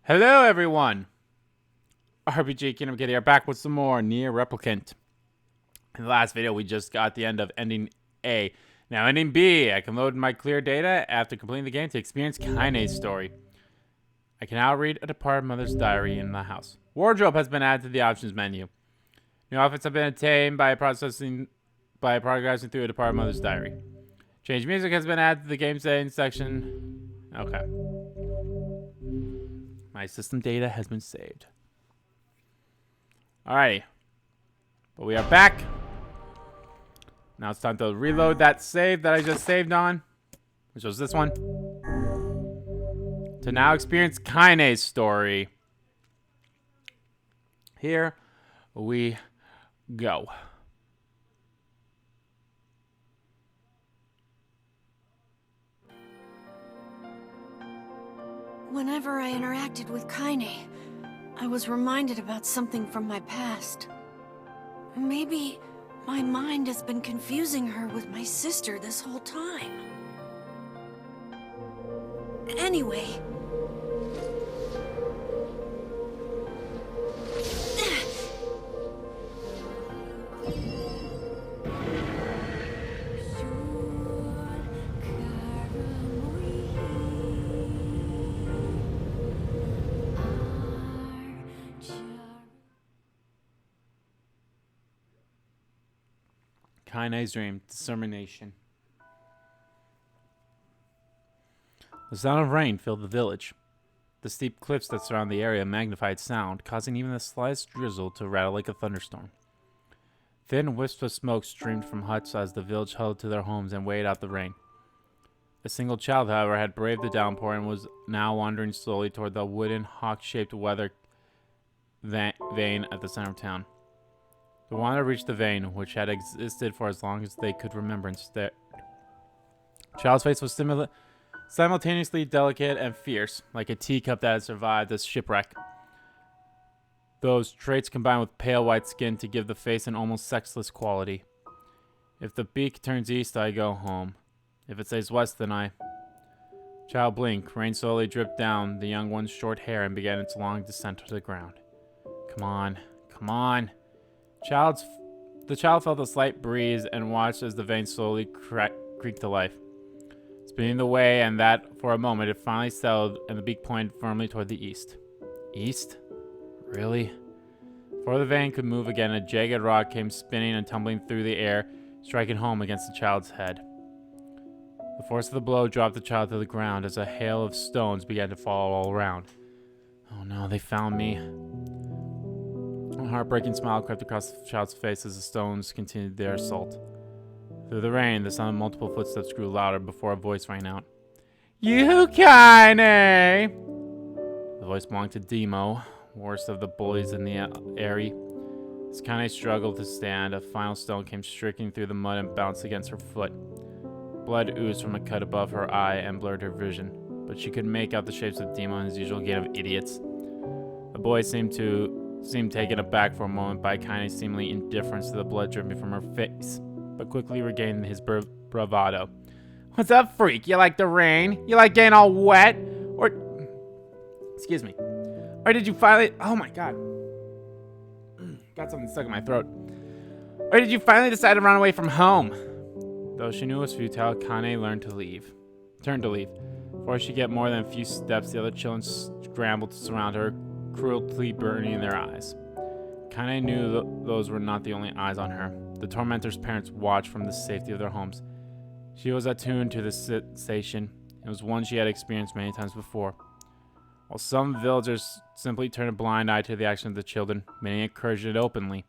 Hello, everyone. RPG Kingdom Kid here, back with some more NieR Replicant. In the last video, we just got the end of ending A. Now, ending B, I can load my clear data after completing the game to experience Kaine's story. I can now read a departed mother's diary in the house. Wardrobe has been added to the options menu. New outfits have been obtained by progressing through a departed mother's diary. Change music has been added to the game settings section. Okay. My system data has been saved. Alrighty. But we are back. Now it's time to reload that save that I just saved on, which was this one. To now experience Kaine's story. Here we go. Whenever I interacted with Kaine, I was reminded about something from my past. Maybe my mind has been confusing her with my sister this whole time. Anyway... Kaine's dream, determination. The sound of rain filled the village. The steep cliffs that surround the area magnified sound, causing even the slightest drizzle to rattle like a thunderstorm. Thin wisps of smoke streamed from huts as the village huddled to their homes and waited out the rain. A single child, however, had braved the downpour and was now wandering slowly toward the wooden, hawk-shaped weather vane at the center of town. The wanderer reached the vein, which had existed for as long as they could remember, and stared. The child's face was simultaneously delicate and fierce, like a teacup that had survived a shipwreck. Those traits combined with pale white skin to give the face an almost sexless quality. If the beak turns east, I go home. If it stays west, then I... Child blinked. Rain slowly dripped down the young one's short hair and began its long descent to the ground. Come on. Come on. The child felt a slight breeze and watched as the vein slowly creaked to life. Spinning the way, and that for a moment it finally settled, and the beak pointed firmly toward the east. East? Really? Before the vein could move again, a jagged rock came spinning and tumbling through the air, striking home against the child's head. The force of the blow dropped the child to the ground as a hail of stones began to fall all around. Oh no, they found me. A heartbreaking smile crept across the child's face as the stones continued their assault. Through the rain, the sound of multiple footsteps grew louder before a voice rang out. You, Kaine! The voice belonged to Demo, worst of the bullies in the area. As Kaine struggled to stand, a final stone came streaking through the mud and bounced against her foot. Blood oozed from a cut above her eye and blurred her vision, but she could make out the shapes of Demo and his usual gang of idiots. The boy seemed taken aback for a moment by Kaine's seemingly indifference to the blood dripping from her face, but quickly regained his bravado. What's up, freak? You like the rain? You like getting all wet? Or... Excuse me. Or did you finally... Oh my god. Got something stuck in my throat. Or did you finally decide to run away from home? Though she knew it was futile, Kaine turned to leave. Before she could get more than a few steps, the other children scrambled to surround her, cruelty burning in their eyes. Kaine knew those were not the only eyes on her. The tormentor's parents watched from the safety of their homes. She was attuned to the sensation. It was one she had experienced many times before. While some villagers simply turned a blind eye to the action of the children, many encouraged it openly.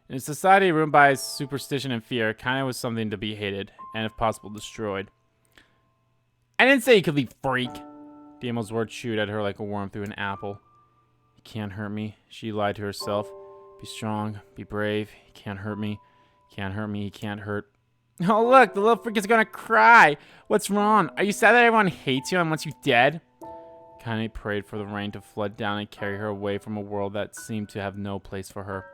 In a society ruled by superstition and fear, Kaine was something to be hated, and if possible, destroyed. I didn't say you could leave, freak! Demo's words chewed at her like a worm through an apple. He can't hurt me, she lied to herself. Be strong, be brave, he can't hurt me. Can't hurt me, he can't hurt. Oh look, the little freak is gonna cry! What's wrong? Are you sad that everyone hates you and wants you dead? Kaine prayed for the rain to flood down and carry her away from a world that seemed to have no place for her.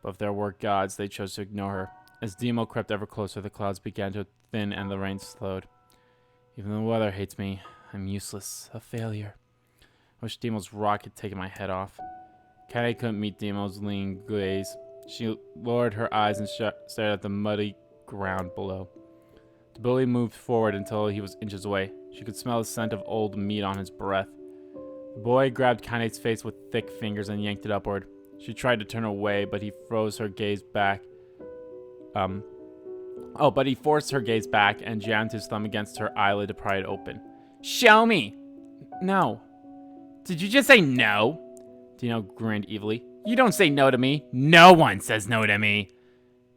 But if there were gods, they chose to ignore her. As Demo crept ever closer, the clouds began to thin and the rain slowed. Even the weather hates me. I'm useless, a failure. wish Demo's rock had taken my head off. Kaine couldn't meet Demo's lean gaze. She lowered her eyes and stared at the muddy ground below. The bully moved forward until he was inches away. She could smell the scent of old meat on his breath. The boy grabbed Kaine's face with thick fingers and yanked it upward. She tried to turn away, but he froze her gaze back. But he forced her gaze back and jammed his thumb against her eyelid to pry it open. Show me! No. Did you just say no? Dino grinned evilly. You don't say no to me. No one says no to me.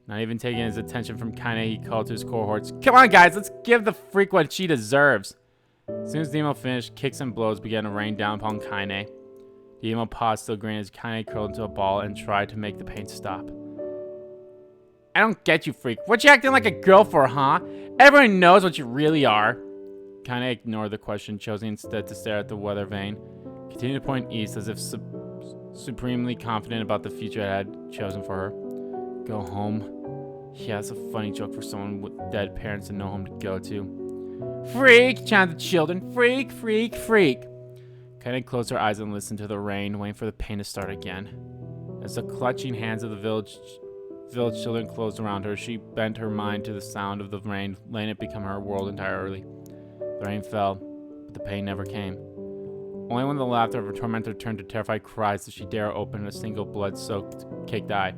Not even taking his attention from Kaine, he called to his cohorts. Come on, guys, let's give the freak what she deserves. As soon as Demo finished, kicks and blows began to rain down upon Kaine. Demo paused, still grinning as Kaine curled into a ball and tried to make the pain stop. I don't get you, freak. What you acting like a girl for, huh? Everyone knows what you really are. Kaine ignored the question, choosing instead to stare at the weather vane. Continued to point east as if supremely confident about the future it had chosen for her. Go home. Yeah, that's a funny joke for someone with dead parents and no home to go to. Freak! Chanted the children. Freak, freak, freak. Kaine closed her eyes and listened to the rain, waiting for the pain to start again. As the clutching hands of the village children closed around her, she bent her mind to the sound of the rain, letting it become her world entirely. The rain fell, but the pain never came. Only when the laughter of her tormentor turned to terrified cries did she dare open a single blood-soaked, caked eye.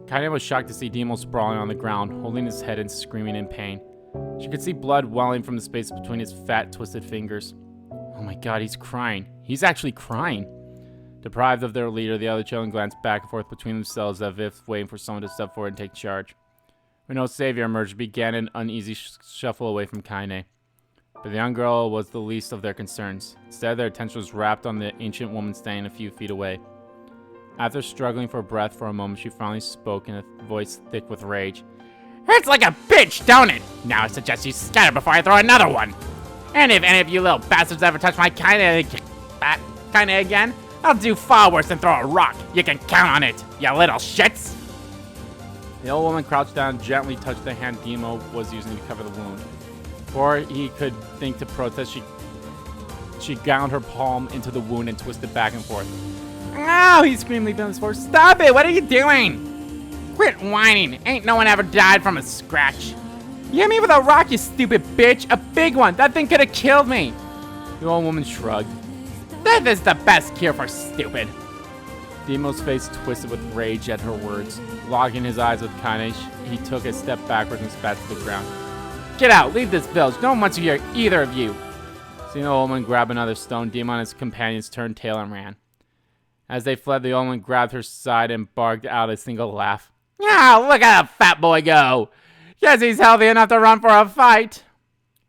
Kaine was shocked to see Demo sprawling on the ground, holding his head and screaming in pain. She could see blood welling from the space between his fat, twisted fingers. Oh my god, he's crying. He's actually crying. Deprived of their leader, the other children glanced back and forth between themselves as if waiting for someone to step forward and take charge. When no savior emerged, began an uneasy shuffle away from Kaine. But the young girl was the least of their concerns. Instead, their attention was wrapped on the ancient woman standing a few feet away. After struggling for breath for a moment, she finally spoke in a voice thick with rage. Hurts like a bitch, don't it? Now I suggest you scatter before I throw another one. And if any of you little bastards ever touch my Kaine again, I'll do far worse than throw a rock. You can count on it, you little shits. The old woman crouched down and gently touched the hand Demo was using to cover the wound. Before he could think to protest, she ground her palm into the wound and twisted back and forth. Ow! He screamed, leaping on his floor. Stop it! What are you doing? Quit whining. Ain't no one ever died from a scratch. You hit me with a rock, you stupid bitch. A big one. That thing could have killed me. The old woman shrugged. That is the best cure for stupid. Demo's face twisted with rage at her words. Locking his eyes with Kaine, he took a step backwards and spat to the ground. Get out! Leave this village! No one wants to hear either of you! Seeing the old woman grab another stone, Demo and his companions turned tail and ran. As they fled, the old woman grabbed her side and barked out a single laugh. Ah, look at that fat boy go! Guess he's healthy enough to run for a fight!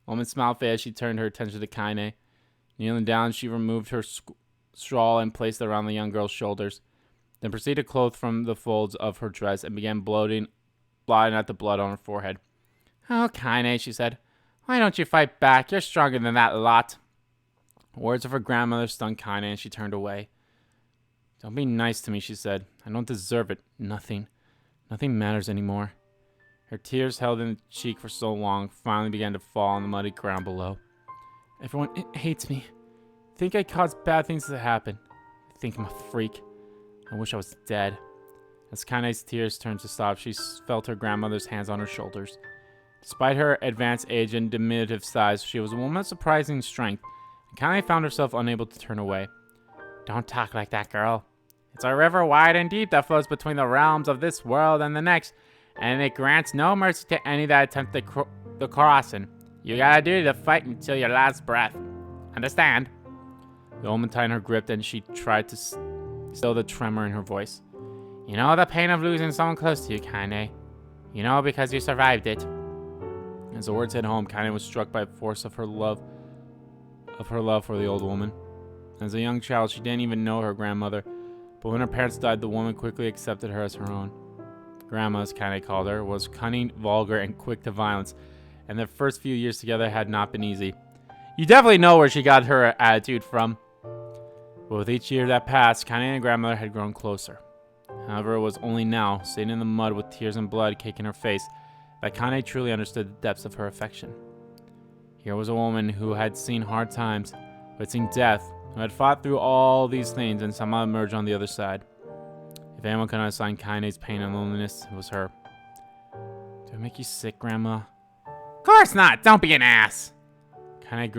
The woman smiled as she turned her attention to Kaine. Kneeling down, she removed her shawl and placed it around the young girl's shoulders, then proceeded to clothe from the folds of her dress and began blotting at the blood on her forehead. Oh, Kaine, she said, why don't you fight back? You're stronger than that lot. The words of her grandmother stung Kaine, and she turned away. Don't be nice to me, she said. I don't deserve it. Nothing matters anymore. Her tears held in the cheek for so long finally began to fall on the muddy ground below. Everyone hates me. I think I caused bad things to happen. I think I'm a freak. I wish I was dead. As Kaine's tears turned to sobs, she felt her grandmother's hands on her shoulders. Despite her advanced age and diminutive size, she was a woman of surprising strength, and Kaine found herself unable to turn away. Don't talk like that, girl. It's a river wide and deep that flows between the realms of this world and the next, and it grants no mercy to any that attempt the crossing. You got a duty to fight until your last breath. Understand? The old woman tightened her grip, and she tried to still the tremor in her voice. You know the pain of losing someone close to you, Kaine. You know because you survived it. As the words hit home, Kaine was struck by the force of her love for the old woman. As a young child, she didn't even know her grandmother, but when her parents died, the woman quickly accepted her as her own. Grandma, as Kaine called her, was cunning, vulgar, and quick to violence, and their first few years together had not been easy. You definitely know where she got her attitude from. But with each year that passed, Kaine and grandmother had grown closer. However, it was only now, sitting in the mud with tears and blood caking her face, that Kaine truly understood the depths of her affection. Here was a woman who had seen hard times, who had seen death, who had fought through all these things and somehow emerged on the other side. If anyone could understand Kaine's pain and loneliness, it was her. Do I make you sick, Grandma? Of course not! Don't be an ass! Kaine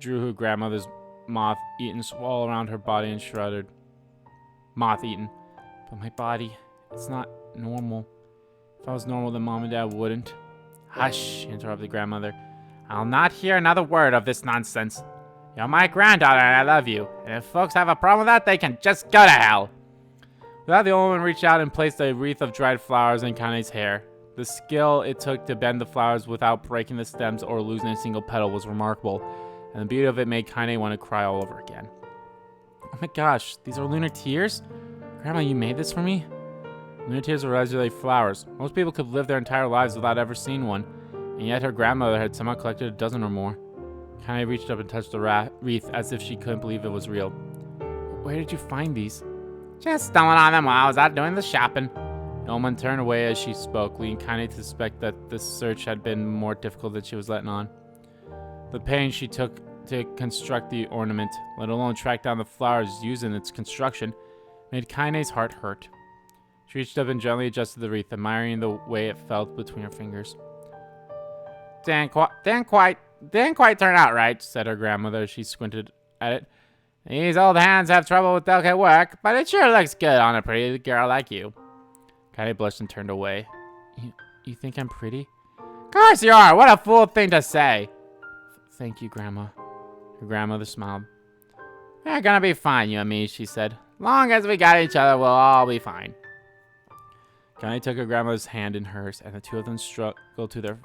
drew her grandmother's moth-eaten swall around her body and shuddered. Moth-eaten. But my body, it's not normal. If I was normal, then Mom and Dad wouldn't. Hush, interrupted grandmother. I'll not hear another word of this nonsense. You're my granddaughter and I love you. And if folks have a problem with that, they can just go to hell. With that, the old woman reached out and placed a wreath of dried flowers in Kaine's hair. The skill it took to bend the flowers without breaking the stems or losing a single petal was remarkable, and the beauty of it made Kaine want to cry all over again. Oh my gosh, these are lunar tears? Grandma, you made this for me? Lunar tears are regular flowers. Most people could live their entire lives without ever seeing one, and yet her grandmother had somehow collected a dozen or more. Kaine reached up and touched the wreath as if she couldn't believe it was real. Where did you find these? Just stumbling on them while I was out doing the shopping. The old woman turned away as she spoke, leading Kaine to suspect that this search had been more difficult than she was letting on. The pains she took to construct the ornament, let alone track down the flowers used in its construction, made Kaine's heart hurt. She reached up and gently adjusted the wreath, admiring the way it felt between her fingers. Didn't quite turn out right, said her grandmother as she squinted at it. These old hands have trouble with delicate work, but it sure looks good on a pretty girl like you. Kaine blushed and turned away. You think I'm pretty? Of course you are! What a fool thing to say! Thank you, Grandma. Her grandmother smiled. We're gonna be fine, you and me, she said. Long as we got each other, we'll all be fine. Kaine took her grandmother's hand in hers, and the two of them struggled to their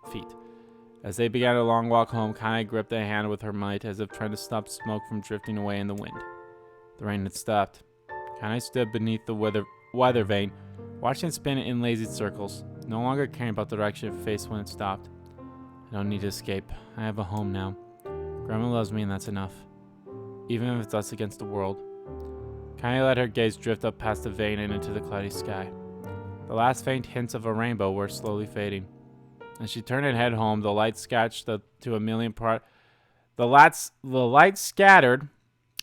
feet. As they began a long walk home, Kaine gripped a hand with her might, as if trying to stop smoke from drifting away in the wind. The rain had stopped. Kaine stood beneath the weather vane, watching it spin in lazy circles, no longer caring about the direction it faced when it stopped. I don't need to escape. I have a home now. Grandma loves me and that's enough. Even if it's us against the world. Kaine let her gaze drift up past the vane and into the cloudy sky. The last faint hints of a rainbow were slowly fading. As she turned and headed home, the light scattered,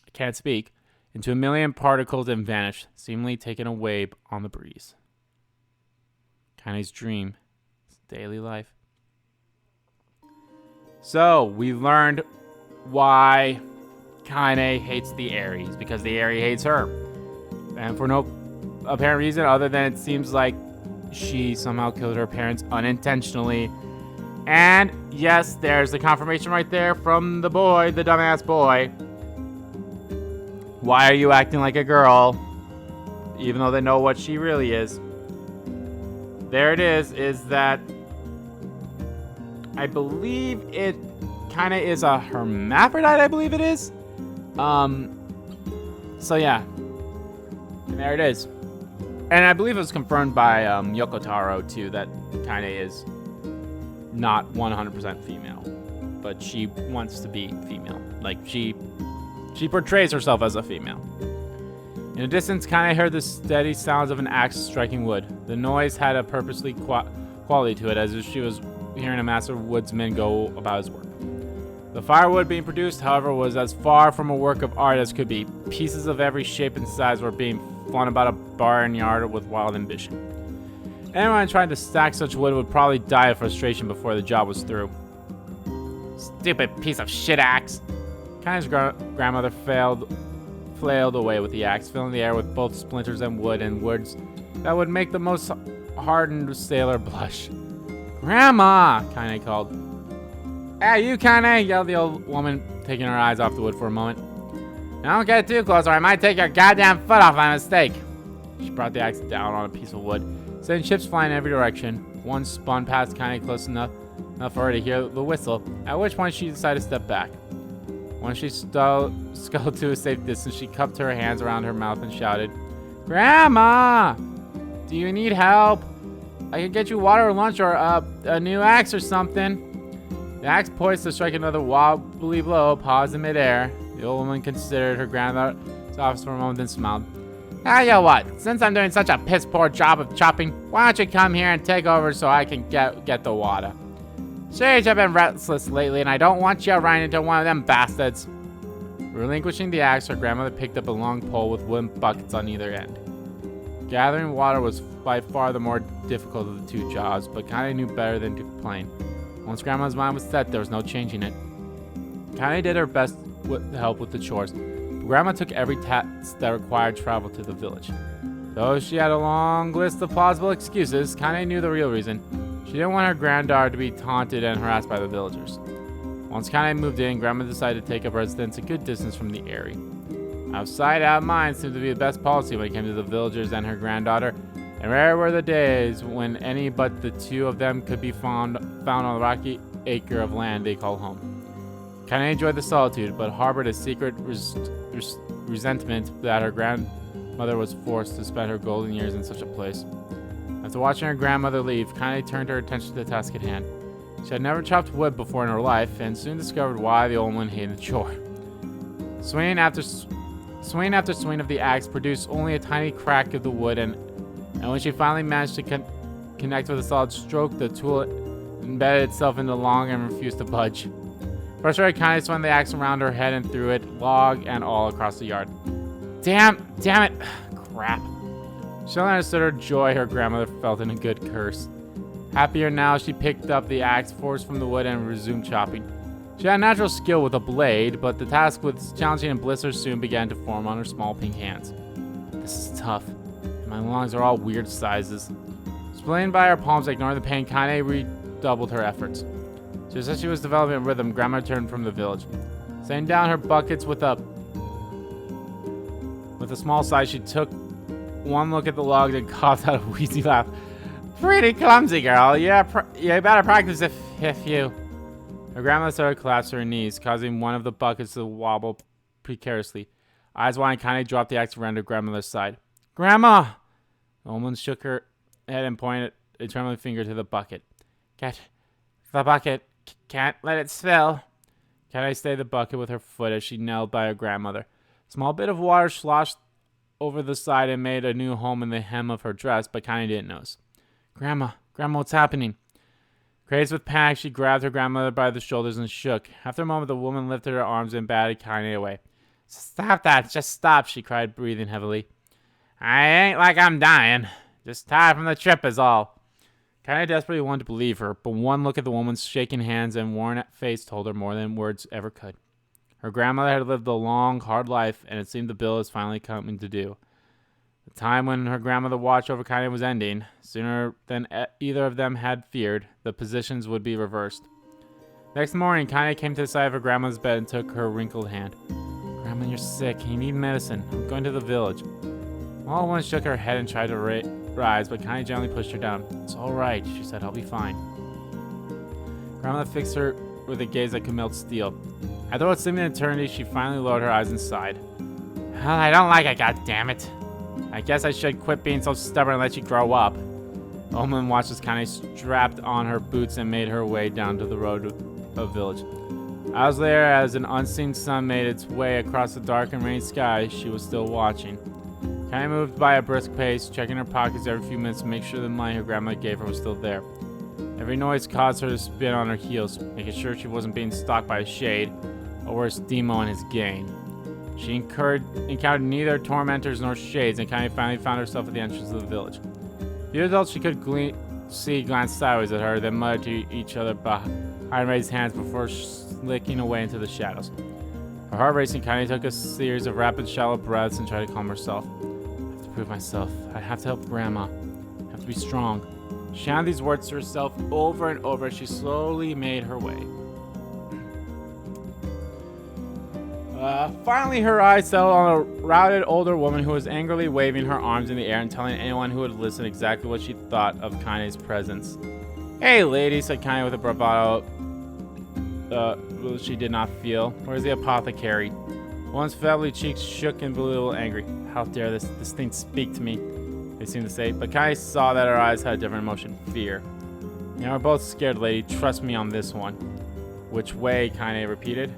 I can't speak, into a million particles and vanished, seemingly taken away on the breeze. Kaine's dream, daily life. So, we learned why Kaine hates the Aries, because the Aries hates her. And for no apparent reason other than it seems like she somehow killed her parents unintentionally. And yes, there's the confirmation right there from the boy, the dumbass boy. Why are you acting like a girl? Even though they know what she really is. There it is that I believe it kind of is a hermaphrodite, I believe it is. So yeah. And there it is. And I believe it was confirmed by Yoko Taro too, that Kaine is not 100% female, but she wants to be female. Like she portrays herself as a female. In the distance, Kaine heard the steady sounds of an axe striking wood. The noise had a purposely quality to it, as if she was hearing a master woodsman go about his work. The firewood being produced, however, was as far from a work of art as could be. Pieces of every shape and size were being flung about a barnyard with wild ambition. Anyone trying to stack such wood would probably die of frustration before the job was through. Stupid piece of shit axe! Kaine's grandmother flailed away with the axe, filling the air with both splinters and wood, and words that would make the most hardened sailor blush. Grandma! Kaine called. Hey, you, Kaine! Yelled the old woman, taking her eyes off the wood for a moment. Don't get too close or I might take your goddamn foot off by mistake. She brought the axe down on a piece of wood, sending chips flying in every direction. One spun past Kaine close enough for her to hear the whistle, at which point she decided to step back. When she scuttled to a safe distance, she cupped her hands around her mouth and shouted, Grandma! Do you need help? I can get you water or lunch or a new axe or something. The axe poised to strike another wobbly blow, paused in midair. The old woman considered her grandmother's office for a moment, then smiled. You know what? Since I'm doing such a piss-poor job of chopping, why don't you come here and take over so I can get the water? Sage, I've been restless lately, and I don't want you running into one of them bastards. Relinquishing the axe, her grandmother picked up a long pole with wooden buckets on either end. Gathering water was by far the more difficult of the two jobs, but Kaine knew better than to complain. Once Grandma's mind was set, there was no changing it. Kaine did her best to help with the chores, but Grandma took every task that required travel to the village. Though she had a long list of plausible excuses, Kaine knew the real reason. She didn't want her granddaughter to be taunted and harassed by the villagers. Once Kaine moved in, Grandma decided to take up residence a good distance from the area. Out of sight, out of mind seemed to be the best policy when it came to the villagers and her granddaughter, and rare were the days when any but the two of them could be found on the rocky acre of land they call home. Kaine enjoyed the solitude, but harbored a secret resentment that her grandmother was forced to spend her golden years in such a place. After watching her grandmother leave, Kaine turned her attention to the task at hand. She had never chopped wood before in her life, and soon discovered why the old woman hated the chore. Swing after swing of the axe produced only a tiny crack of the wood, and when she finally managed to connect with a solid stroke, the tool embedded itself in the log and refused to budge. Frustrated, Kaine swung the axe around her head and threw it, log and all, across the yard. Damn it! Crap. She only understood her joy her grandmother felt in a good curse. Happier now, she picked up the axe, forced from the wood, and resumed chopping. She had natural skill with a blade, but the task was challenging and blisters soon began to form on her small pink hands. This is tough. My lungs are all weird sizes. Explained by her palms, ignoring the pain, Kaine redoubled her efforts. Just as she was developing a rhythm, Grandma returned from the village. Setting down her buckets with a small sigh, she took one look at the log and coughed out a wheezy laugh. Pretty clumsy, girl. You better practice if you... Her grandmother started to collapse to her knees, causing one of the buckets to wobble precariously. Eyes wide, Kaine dropped the axe around her grandmother's side. Grandma! The woman shook her head and pointed a trembling finger to the bucket. Get the bucket. Can't let it spill. Kaine stayed the bucket with her foot as she knelt by her grandmother. A small bit of water sloshed over the side and made a new home in the hem of her dress, but Kaine didn't notice. Grandma, what's happening? Crazed with panic, she grabbed her grandmother by the shoulders and shook. After a moment, the woman lifted her arms and batted Kaine away. Stop that, just stop, she cried, breathing heavily. I ain't like I'm dying. Just tired from the trip is all. Kaine desperately wanted to believe her, but one look at the woman's shaking hands and worn face told her more than words ever could. Her grandmother had lived a long, hard life, and it seemed the bill was finally coming to due. The time when her grandmother watched over Kaine was ending. Sooner than either of them had feared, the positions would be reversed. Next morning, Kaine came to the side of her grandmother's bed and took her wrinkled hand. Grandma, you're sick. You need medicine. I'm going to the village. All at once shook her head and tried to rise, but Kaine gently pushed her down. It's all right, she said. I'll be fine. Grandmother fixed her with a gaze that could melt steel. After what seemed an eternity, she finally lowered her eyes and sighed. Well, I don't like it, goddammit. I guess I should quit being so stubborn and let you grow up. The woman watched as Kaine strapped on her boots and made her way down to the road of village. Hours later, as an unseen sun made its way across the dark and rainy sky, she was still watching. Kaine moved by a brisk pace, checking her pockets every few minutes to make sure the money her grandmother gave her was still there. Every noise caused her to spin on her heels, making sure she wasn't being stalked by a shade, or worse, Demo and his gang. She encountered neither tormentors nor shades, and Kaine finally found herself at the entrance of the village. The adults she could see glanced sideways at her, then muttered to each other behind raised hands before slicking away into the shadows. Her heart racing, Kaine took a series of rapid, shallow breaths and tried to calm herself. I have to prove myself. I have to help Grandma. I have to be strong. She shouted these words to herself over and over as she slowly made her way. Finally, her eyes settled on a routed older woman who was angrily waving her arms in the air and telling anyone who would listen exactly what she thought of Kaine's presence. Hey, lady, said Kaine with a bravado she did not feel. Where's the apothecary? One's feathery cheeks shook and blew a little angry. How dare this thing speak to me, they seemed to say, but Kaine saw that her eyes had a different emotion, fear. You know, we're both scared, lady. Trust me on this one. Which way? Kaine repeated.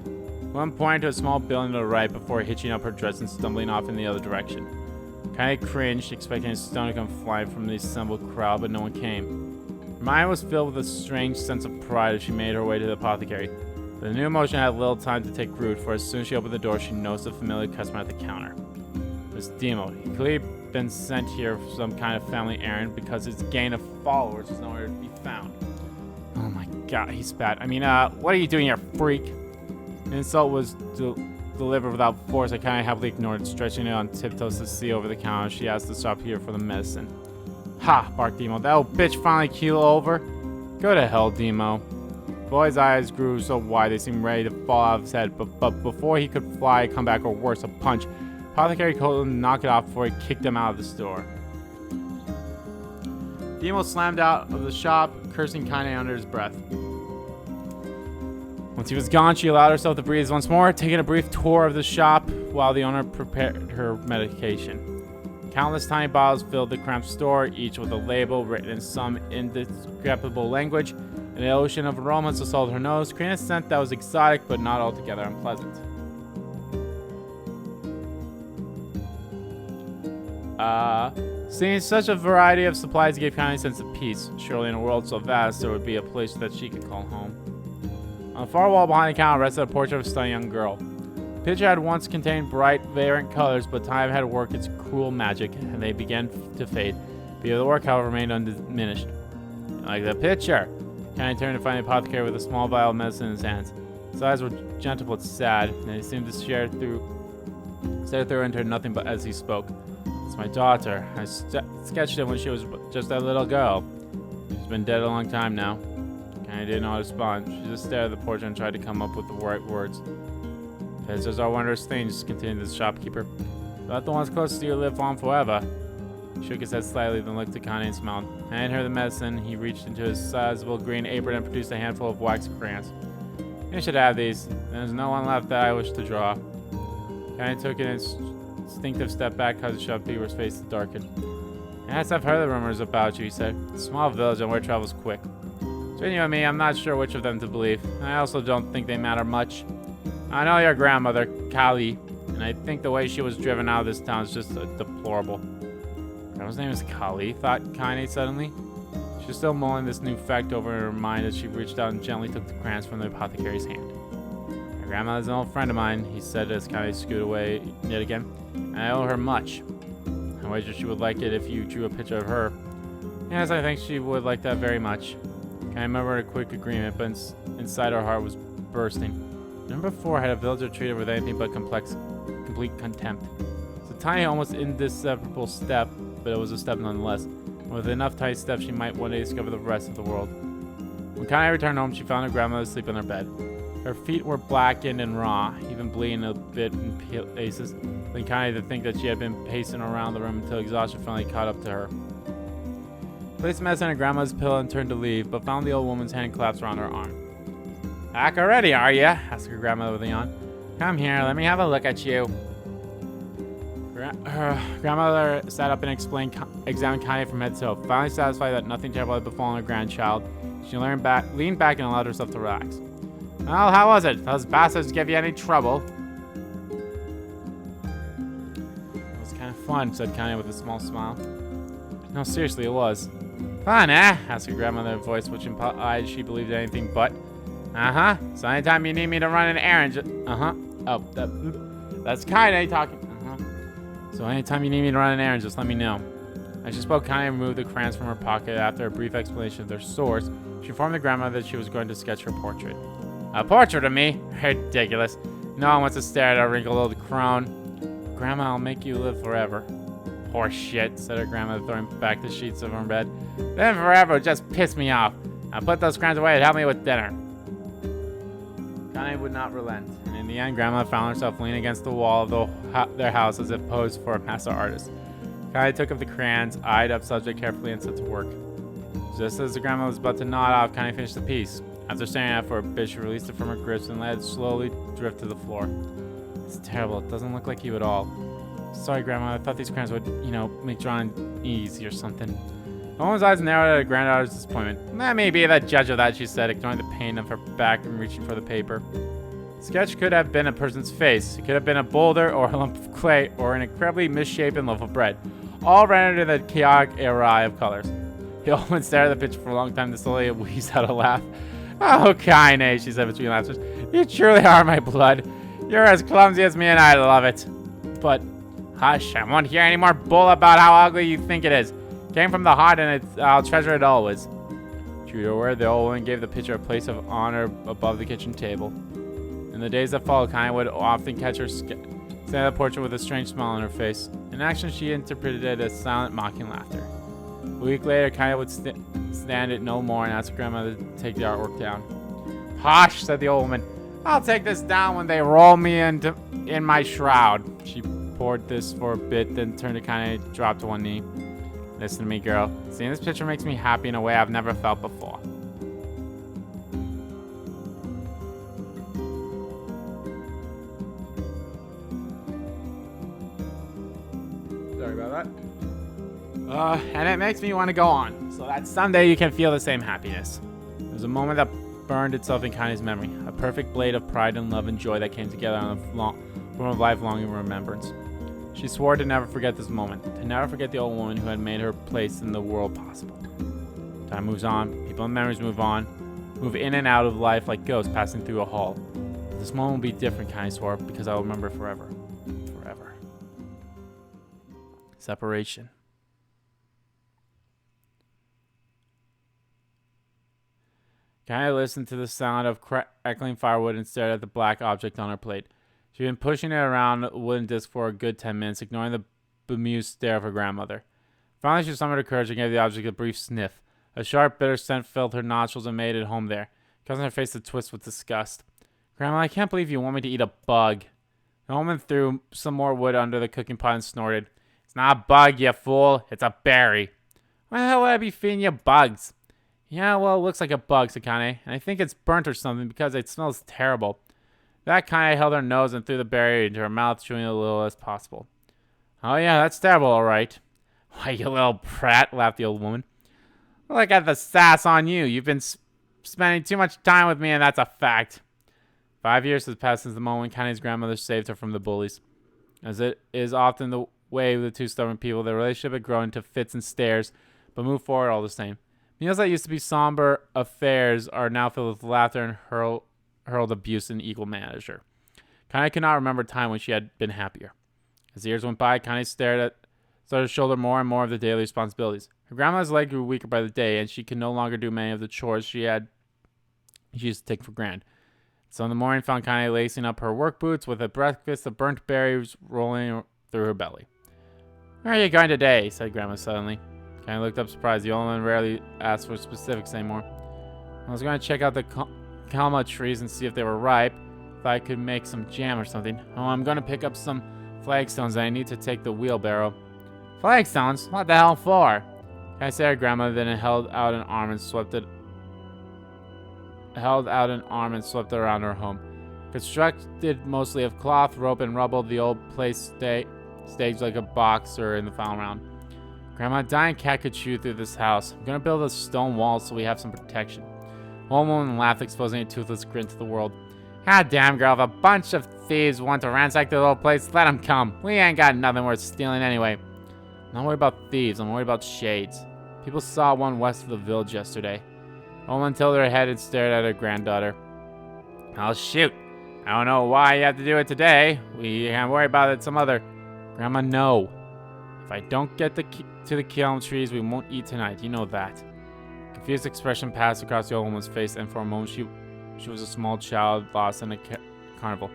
One pointed to a small building to the right before hitching up her dress and stumbling off in the other direction. Kaine cringed, expecting a stone to come flying from the assembled crowd, but no one came. Her mind was filled with a strange sense of pride as she made her way to the apothecary. The new emotion had little time to take root, for as soon as she opened the door, she noticed a familiar customer at the counter. It was Demo. He clearly been sent here for some kind of family errand because his gain of followers was nowhere to be found. Oh my god, he spat. I mean, what are you doing here, freak? The insult was delivered without force. I kind of happily ignored it, stretching it on tiptoes to see over the counter. She asked the shopkeeper for the medicine. Ha, barked Demo. That old bitch finally keel over? Go to hell, Demo. The boy's eyes grew so wide they seemed ready to fall out of his head, but before he could fly, come back, or worse, a punch, Apothecary told him to knock it off before he kicked him out of the store. Demo slammed out of the shop, cursing Kaine under his breath. Once he was gone, she allowed herself to breathe once more, taking a brief tour of the shop while the owner prepared her medication. Countless tiny bottles filled the cramped store, each with a label written in some indescribable language. An ocean of aromas assaulted her nose, creating a scent that was exotic but not altogether unpleasant. Seeing such a variety of supplies gave Kaine a sense of peace. Surely in a world so vast, there would be a place that she could call home. On the far wall behind the counter rested a portrait of a stunning young girl. The picture had once contained bright, vibrant colors, but time had worked its cruel magic, and they began to fade. The work, however, remained undiminished. Like the picture! Kaine turned to find the apothecary with a small vial of medicine in his hands. His eyes were gentle but sad, and they seemed to stare through into nothing but as he spoke. It's my daughter. I sketched it when she was just a little girl. She's been dead a long time now. Kaine didn't know how to respond. She just stared at the portrait and tried to come up with the right words. Pictures are wondrous things, continued the shopkeeper. Let the ones closest to you live on forever. He shook his head slightly, then looked at Kaine and smiled. Handing her the medicine, he reached into his sizable green apron and produced a handful of wax crayons. You should have these. There's no one left that I wish to draw. Kaine took an instinctive step back, caused the shopkeeper's face to darken. Yes, I've heard the rumors about you, he said. It's a small village and word travels quick. Between you and me, I'm not sure which of them to believe. I also don't think they matter much. I know your grandmother, Kali, and I think the way she was driven out of this town is just deplorable. Grandma's name is Kali, thought Kaine suddenly. She was still mulling this new fact over in her mind as she reached out and gently took the crayons from the apothecary's hand. My grandmother's an old friend of mine, he said as Kaine scooted away yet again, and I owe her much. I wager she would like it if you drew a picture of her. Yes, I think she would like that very much. Kaine remembered a quick agreement, but inside her heart was bursting. Never before had a villager treated her with anything but complete contempt. It's a tiny, almost inseparable step, but it was a step nonetheless. And with enough tiny steps, she might one day discover the rest of the world. When Kaine returned home, she found her grandmother asleep on her bed. Her feet were blackened and raw, even bleeding a bit in places, leading Kaine to think that she had been pacing around the room until exhaustion finally caught up to her. Placed medicine on her grandmother's pillow and turned to leave, but found the old woman's hand clasped around her arm. Back already, are ya? Asked her grandmother with a yawn. Come here, let me have a look at you. Her grandmother sat up and examined Kaine from head to toe. Finally satisfied that nothing terrible had befallen her grandchild, she leaned back and allowed herself to relax. Well, how was it? Those bastards give you any trouble? It was kind of fun, said Kaine with a small smile. No, seriously, it was. Fun, eh? Asked her grandmother, a voice which implied she believed anything but. Uh-huh. So anytime you need me to run an errand, Oh, that's Kaine talking. So anytime you need me to run an errand, just let me know. As she spoke, Kaine removed the crayons from her pocket. After a brief explanation of their source, she informed the grandmother that she was going to sketch her portrait. A portrait of me? Ridiculous. No one wants to stare at a wrinkled old crone. Grandma, I'll make you live forever. Poor shit, said her grandmother, throwing back the sheets of her bed. Then forever would just piss me off. Now put those crayons away and help me with dinner. Kaine would not relent, and in the end, Grandma found herself leaning against the wall of their house as if posed for a master artist. Kaine took up the crayons, eyed up subject carefully, and set to work. Just as the grandma was about to nod off, Kaine finished the piece. After staring at it for a bit, she released it from her grips and let it slowly drift to the floor. It's terrible. It doesn't look like you at all. Sorry, Grandma. I thought these crayons would, make drawing easy or something. The woman's eyes narrowed at her granddaughter's disappointment. Let me be the judge of that, she said, ignoring the pain of her back and reaching for the paper. The sketch could have been a person's face. It could have been a boulder or a lump of clay or an incredibly misshapen loaf of bread, all rendered in a chaotic array of colors. The old woman stared at the picture for a long time to slowly wheeze out a laugh. Oh, Kaine, she said between laughs. You truly are my blood. You're as clumsy as me and I love it. But, hush, I won't hear any more bull about how ugly you think it is. Came from the heart and I'll treasure it always. True to her word, the old woman gave the pitcher a place of honor above the kitchen table. In the days that followed, Kaine would often catch her stand at the portrait with a strange smile on her face. In action, she interpreted it as silent, mocking laughter. A week later, Kaine would stand it no more and asked her grandmother to take the artwork down. Hush, said the old woman. I'll take this down when they roll me in my shroud. She poured this for a bit, then turned to Kaine and dropped to one knee. Listen to me, girl. Seeing this picture makes me happy in a way I've never felt before. Sorry about that. And it makes me want to go on, so that someday you can feel the same happiness. There's a moment that burned itself in Kaine's memory, a perfect blade of pride and love and joy that came together on a form of lifelong remembrance. She swore to never forget this moment, to never forget the old woman who had made her place in the world possible. Time moves on, people and memories move on, move in and out of life like ghosts passing through a hall. But this moment will be different, Kaine swore, because I will remember forever. Forever. Separation. Kaine listened to the sound of crackling firewood and stared at the black object on her plate. She'd been pushing it around a wooden disc for a good 10 minutes, ignoring the bemused stare of her grandmother. Finally, she summoned her courage and gave the object a brief sniff. A sharp, bitter scent filled her nostrils and made it home there, causing her face to twist with disgust. Grandma, I can't believe you want me to eat a bug. The woman threw some more wood under the cooking pot and snorted. It's not a bug, you fool. It's a berry. Why the hell would I be feeding you bugs? Yeah, well, it looks like a bug, said Kaine, and I think it's burnt or something because it smells terrible. That Kaine held her nose and threw the berry into her mouth, chewing it as little as possible. Oh yeah, that's terrible, all right. Why, you little brat, laughed the old woman. Look at the sass on you. You've been spending too much time with me, and that's a fact. 5 years has passed since the moment Kaine's grandmother saved her from the bullies. As it is often the way with the two stubborn people, their relationship had grown into fits and stares, but moved forward all the same. Meals that used to be somber affairs are now filled with laughter and hurled abuse in equal measure. Kaine could not remember a time when she had been happier. As the years went by, Kaine started to shoulder more and more of the daily responsibilities. Her grandmother's leg grew weaker by the day, and she could no longer do many of the chores she used to take for granted. So in the morning, found Kaine lacing up her work boots with a breakfast of burnt berries rolling through her belly. Where are you going today? Said Grandma suddenly. Kaine looked up surprised. The old woman rarely asked for specifics anymore. I was going to check out the calma trees and see if they were ripe, if I could make some jam or something. Oh, I'm going to pick up some flagstones and I need to take the wheelbarrow. Flagstones? What the hell for? Kaine stared at Grandma, then held out an arm and swept it around her home. Constructed mostly of cloth, rope, and rubble, the old place staged like a boxer in the final round. Grandma, a dying cat could chew through this house. I'm gonna build a stone wall so we have some protection. One woman laughed, exposing a toothless grin to the world. God damn, girl, if a bunch of thieves want to ransack the little place, let them come. We ain't got nothing worth stealing anyway. I'm not worried about thieves, I'm worried about shades. People saw one west of the village yesterday. The woman tilted her head and stared at her granddaughter. Oh, shoot. I don't know why you have to do it today. We can't worry about it some other... Grandma, no. If I don't get to the kiln trees, we won't eat tonight. You know that. Confused expression passed across the old woman's face, and for a moment she was a small child lost in a carnival.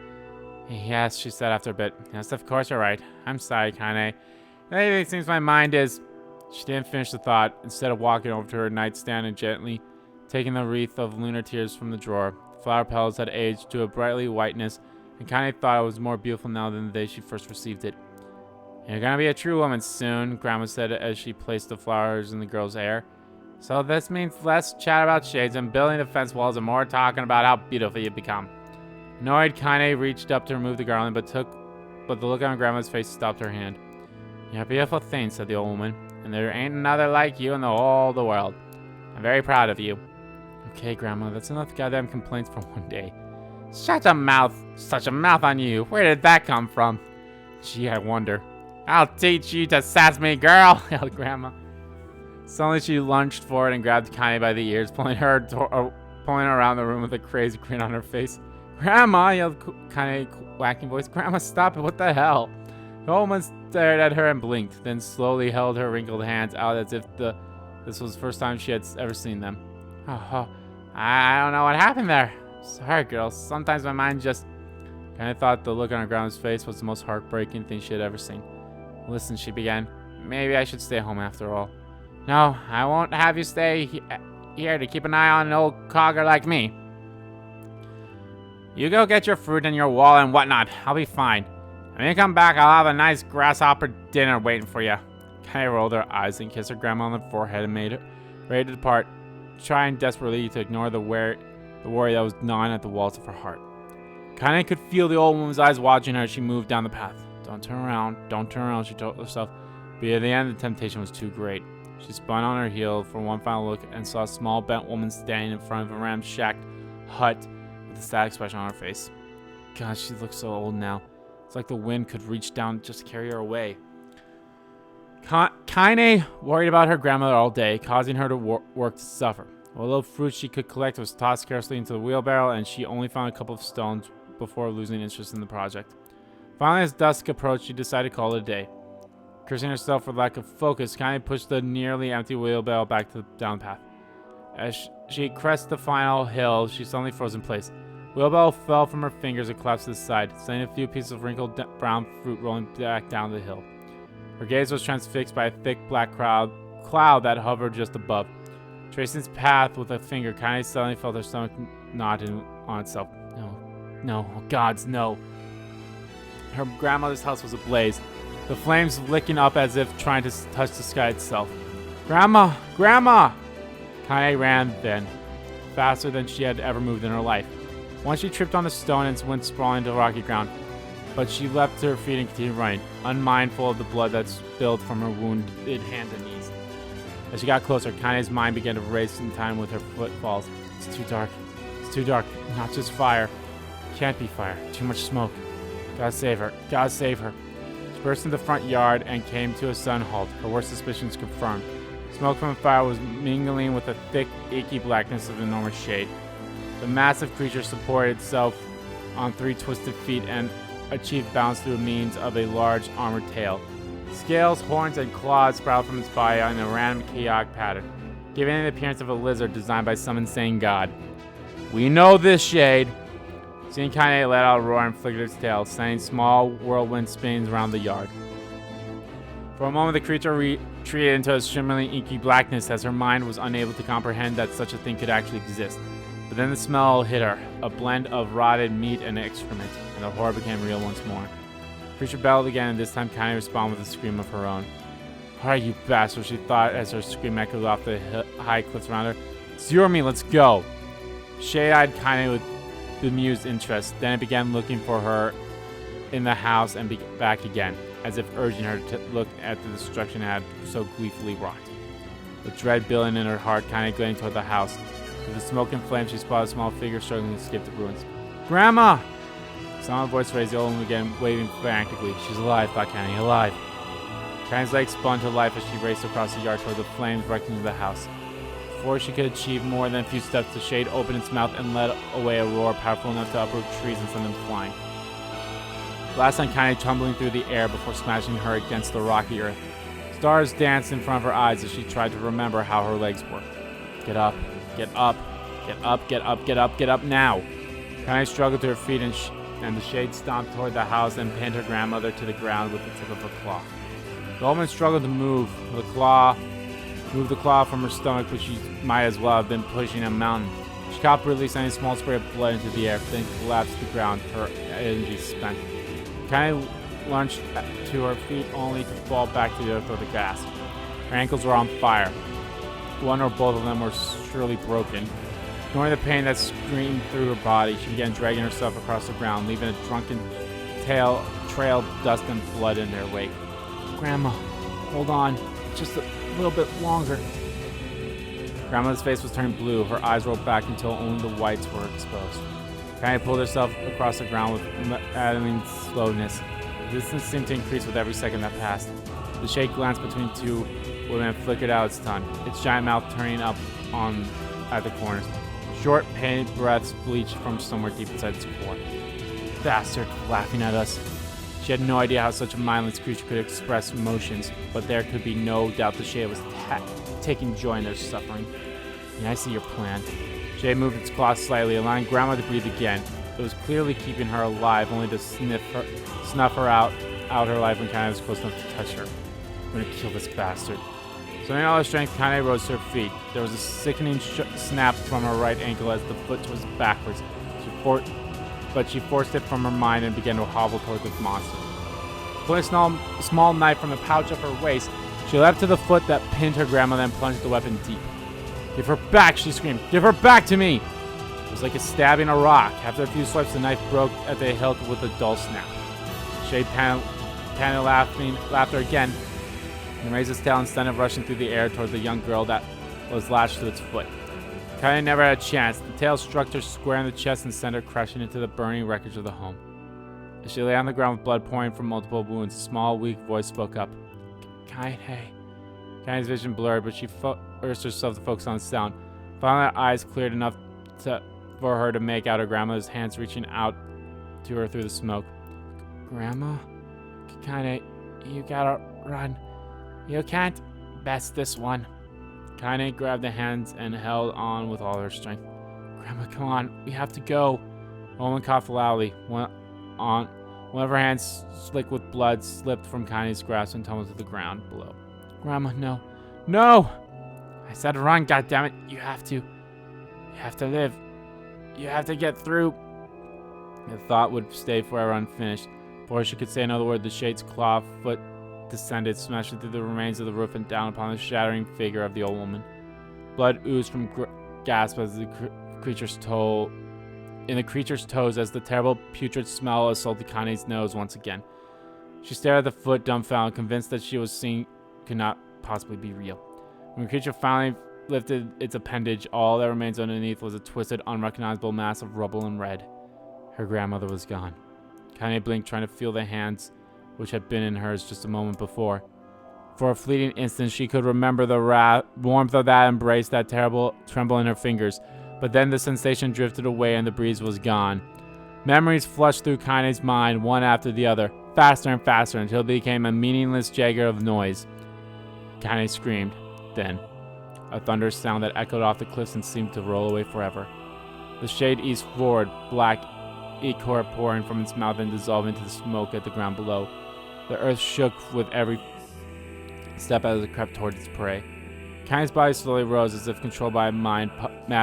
Yes, she said after a bit. Yes, of course you're right. I'm sorry, Kaine. It seems my mind is... She didn't finish the thought. Instead of walking over to her nightstand and gently taking the wreath of lunar tears from the drawer, the flower petals had aged to a brightly whiteness, and Kaine thought it was more beautiful now than the day she first received it. You're gonna be a true woman soon, Grandma said as she placed the flowers in the girl's hair. So this means less chat about shades and building defense walls and more talking about how beautiful you've become. Annoyed, Kaine reached up to remove the garland, but the look on Grandma's face stopped her hand. You're a beautiful thing, said the old woman, and there ain't another like you in the whole the world. I'm very proud of you. Okay, Grandma, that's enough goddamn complaints for one day. Such a mouth on you. Where did that come from? Gee, I wonder. I'll teach you to sass me, girl, yelled Grandma. Suddenly she lunged forward and grabbed Kaine by the ears, pulling her around the room with a crazy grin on her face. Grandma, yelled Kaine, whacking voice. Grandma, stop it, what the hell? The old woman stared at her and blinked, then slowly held her wrinkled hands out as if this was the first time she had ever seen them. Oh, I don't know what happened there. Sorry, girls. Sometimes my mind just... Kaine thought the look on her grandma's face was the most heartbreaking thing she had ever seen. Listen, she began. Maybe I should stay home after all. No, I won't have you stay here to keep an eye on an old cogger like me. You go get your fruit and your wall and whatnot. I'll be fine. When you come back, I'll have a nice grasshopper dinner waiting for you. Kaine rolled her eyes and kissed her grandma on the forehead and made her ready to depart, trying desperately to ignore the worry that was gnawing at the walls of her heart. Kaine could feel the old woman's eyes watching her as she moved down the path. Don't turn around, she told herself. But at the end, the temptation was too great. She spun on her heel for one final look and saw a small bent woman standing in front of a ramshacked hut with a sad expression on her face. God, she looks so old now. It's like the wind could reach down and just carry her away. Kaine worried about her grandmother all day, causing her to work to suffer. What little fruit she could collect was tossed carelessly into the wheelbarrow, and she only found a couple of stones before losing interest in the project. Finally, as dusk approached, she decided to call it a day. Cursing herself for lack of focus, Kaine pushed the nearly empty wheelbarrow back to the down path. As she crested the final hill, she suddenly froze in place. Wheelbarrow fell from her fingers and collapsed to the side, sending a few pieces of wrinkled brown fruit rolling back down the hill. Her gaze was transfixed by a thick black cloud that hovered just above. Tracing its path with a finger, Kaine suddenly felt her stomach knot on itself. No, oh gods, no. Her grandmother's house was ablaze, the flames licking up as if trying to touch the sky itself. Grandma! Grandma! Kaine ran then, faster than she had ever moved in her life. Once she tripped on a stone and went sprawling to the rocky ground, but she leapt to her feet and continued running, unmindful of the blood that spilled from her wounded hands and knees. As she got closer, Kaine's mind began to race in time with her footfalls. It's too dark. It's too dark. Not just fire. Can't be fire. Too much smoke. God save her. God save her. She burst into the front yard and came to a sudden halt, her worst suspicions confirmed. Smoke from the fire was mingling with the thick, icky blackness of enormous shade. The massive creature supported itself on 3 twisted feet and achieved balance through means of a large armored tail. Scales, horns, and claws sprouted from its body in a random chaotic pattern, giving it the appearance of a lizard designed by some insane god. We know this, Shade! Seeing Kaine let out a roar and flickered its tail, sending small whirlwind spins around the yard. For a moment, the creature retreated into a shimmeringly inky blackness as her mind was unable to comprehend that such a thing could actually exist. But then the smell hit her, a blend of rotted meat and excrement, and the horror became real once more. The creature bellowed again, and this time Kaine responded with a scream of her own. Alright, you bastard, she thought as her scream echoed off the high cliffs around her. It's you or me, let's go! Shade-eyed Kaine with bemused interest, then it began looking for her in the house and back again, as if urging her to look at the destruction it had so gleefully wrought. With dread building in her heart, Kaine glanced toward the house. Through the smoke and flame, she spotted a small figure struggling to escape the ruins. Grandma! Someone's voice raised, the old woman again, waving frantically. She's alive, thought Kaine, alive. Kaine's legs spun to life as she raced across the yard toward the flames directing to the house. Before she could achieve more than a few steps, the Shade opened its mouth and let away a roar powerful enough to uproot trees and send them flying. Last sent Kaine tumbling through the air before smashing her against the rocky earth. Stars danced in front of her eyes as she tried to remember how her legs worked. Get up, get up, get up, get up, get up, get up now! Kaine struggled to her feet and the Shade stomped toward the house and pinned her grandmother to the ground with the tip of her claw. The woman struggled to move the claw from her stomach, which she might as well have been pushing a mountain. She caught brutally, sending a small spray of blood into the air, then collapsed to the ground, her energy spent. Kaine lunged to her feet only to fall back to the earth with a gasp. Her ankles were on fire. One or both of them were surely broken. Ignoring the pain that screamed through her body, she began dragging herself across the ground, leaving a drunken trail of dust and blood in their wake. Grandma, hold on, just a little bit longer. Grandmother's face was turning blue, her eyes rolled back until only the whites were exposed. Kaine pulled herself across the ground with maddening slowness. The distance seemed to increase with every second that passed. The Shade glanced between 2 women and flickered out its tongue, its giant mouth turning up at the corners. Short, pained breaths bleached from somewhere deep inside its core. Bastard, laughing at us. She had no idea how such a mindless creature could express emotions, but there could be no doubt the Shade was taking joy in their suffering. Yeah, I see your plan. Shade moved its claws slightly, allowing Grandma to breathe again. It was clearly keeping her alive, only to snuff her out her life when Kaine was close enough to touch her. I'm gonna kill this bastard. Summoning all her strength, Kaine rose to her feet. There was a sickening snap from her right ankle as the foot twisted backwards. But she forced it from her mind and began to hobble toward the monster. Pulling a small knife from the pouch of her waist, she leapt to the foot that pinned her grandma, then plunged the weapon deep. "Give her back!" she screamed. "Give her back to me!" It was like a stabbing a rock. After a few swipes, the knife broke at the hilt with a dull snap. Shade panicked, laughter again, and raised its tail instead of rushing through the air towards the young girl that was latched to its foot. Kaine never had a chance. The tail struck her square in the chest and sent her crashing into the burning wreckage of the home. As she lay on the ground with blood pouring from multiple wounds, a small, weak voice spoke up. "Kaine." Kaine's vision blurred, but she forced herself to focus on the sound. Finally, her eyes cleared enough for her to make out her grandmother's hands reaching out to her through the smoke. "Grandma? Kaine, you gotta run. You can't best this one." Kaine grabbed the hands and held on with all her strength. "Grandma, come on. We have to go." The woman coughed loudly. One of her hands, slick with blood, slipped from Kaine's grasp and tumbled to the ground below. "Grandma, no. No! I said run, goddammit. You have to. You have to live. You have to get through." The thought would stay forever unfinished. Before she could say another word, the Shade's claw foot descended, smashing through the remains of the roof and down upon the shattering figure of the old woman. Blood oozed from gasp as the creature's toe in the creature's toes as the terrible putrid smell assaulted Kaine's nose once again. She stared at the foot, dumbfounded, convinced that she was seeing could not possibly be real. When the creature finally lifted its appendage, all that remains underneath was a twisted, unrecognizable mass of rubble and red. Her grandmother was gone. Kaine blinked, trying to feel the hands which had been in hers just a moment before. For a fleeting instant, she could remember the warmth of that embrace, that terrible tremble in her fingers. But then the sensation drifted away and the breeze was gone. Memories flushed through Kaine's mind, one after the other, faster and faster, until it became a meaningless jagger of noise. Kaine screamed. Then, a thunderous sound that echoed off the cliffs and seemed to roll away forever. The Shade eased forward, black ichor pouring from its mouth and dissolving into the smoke at the ground below. The earth shook with every step as it crept toward its prey. Kaine's body slowly rose as if controlled by a mad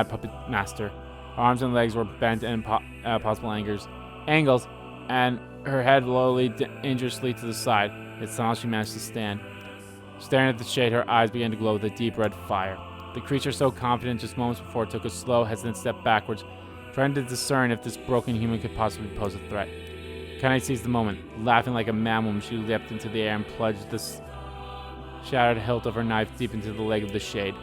puppet master. Her arms and legs were bent in possible angles, and her head lowered dangerously to the side. Yet somehow she managed to stand. Staring at the Shade, her eyes began to glow with a deep red fire. The creature, so confident just moments before, took a slow, hesitant step backwards, trying to discern if this broken human could possibly pose a threat. Kaine seized the moment. Laughing like a madwoman, she leapt into the air and plunged the shattered hilt of her knife deep into the leg of the Shade.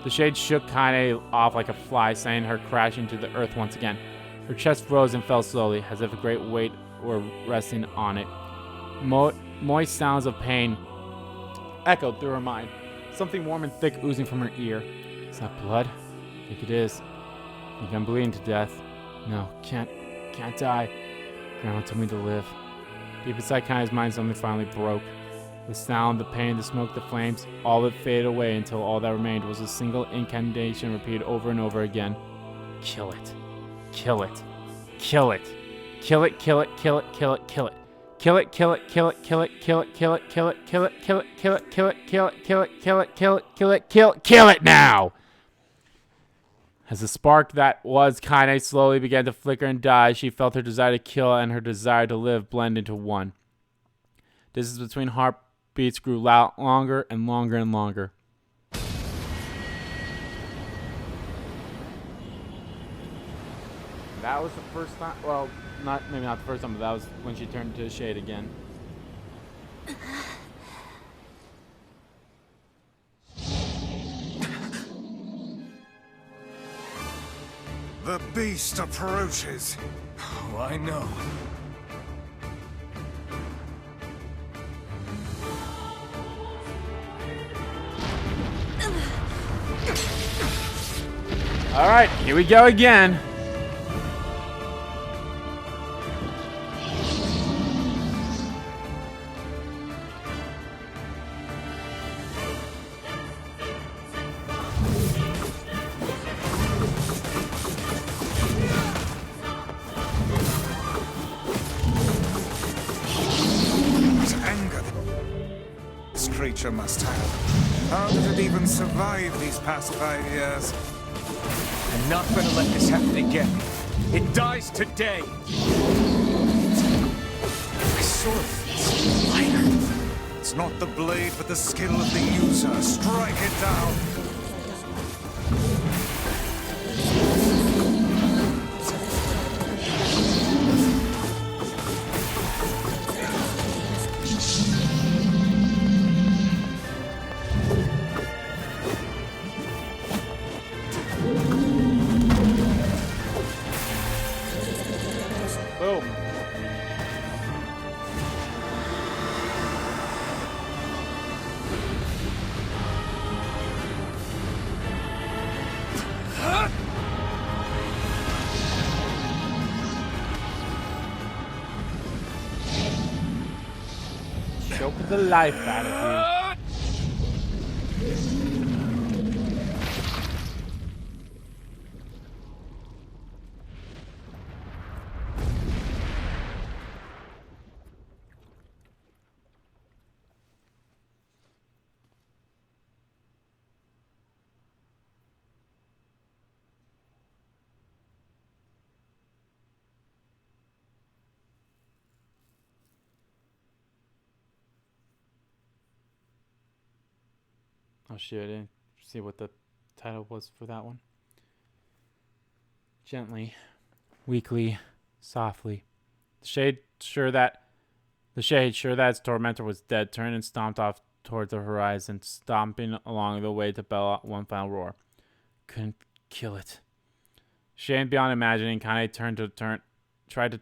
The Shade shook Kaine off like a fly, sending her crashing to the earth once again. Her chest rose and fell slowly, as if a great weight were resting on it. Moist sounds of pain echoed through her mind, something warm and thick oozing from her ear. Is that blood? I think it is. I think I'm bleeding to death. No, can't die. Grandma told me to live. Deep inside Kaine's mind, something finally broke. The sound, the pain, the smoke, the flames, all of it faded away until all that remained was a single incantation repeated over and over again. Kill it. Kill it. Kill it. Kill it, kill it, kill it, kill it, kill it. Kill it, kill it, kill it, kill it, kill it, kill it, kill it, kill it, kill it, kill it, kill it, kill it, kill it, kill it, kill it, kill it, kill it now! As the spark that was Kaine slowly began to flicker and die, she felt her desire to kill and her desire to live blend into one. Distance between heartbeats grew longer and longer and longer. That was the first time, well, maybe not the first time, but that was when she turned into a Shade again. The beast approaches. Oh, I know. Alright, here we go again. Creature must have. How did it even survive these past 5 years? I'm not gonna let this happen again. It dies today. My sword feels lighter. It's not the blade, but the skill of the user. Strike it down. Boom. Choke the life out of you. Oh shit, I didn't see what the title was for that one. Gently, weakly, softly. The shade, sure that its tormentor was dead, turned and stomped off toward the horizon, stomping along the way to bellow out one final roar. Couldn't kill it. Shamed beyond imagining, Kaine tried to turn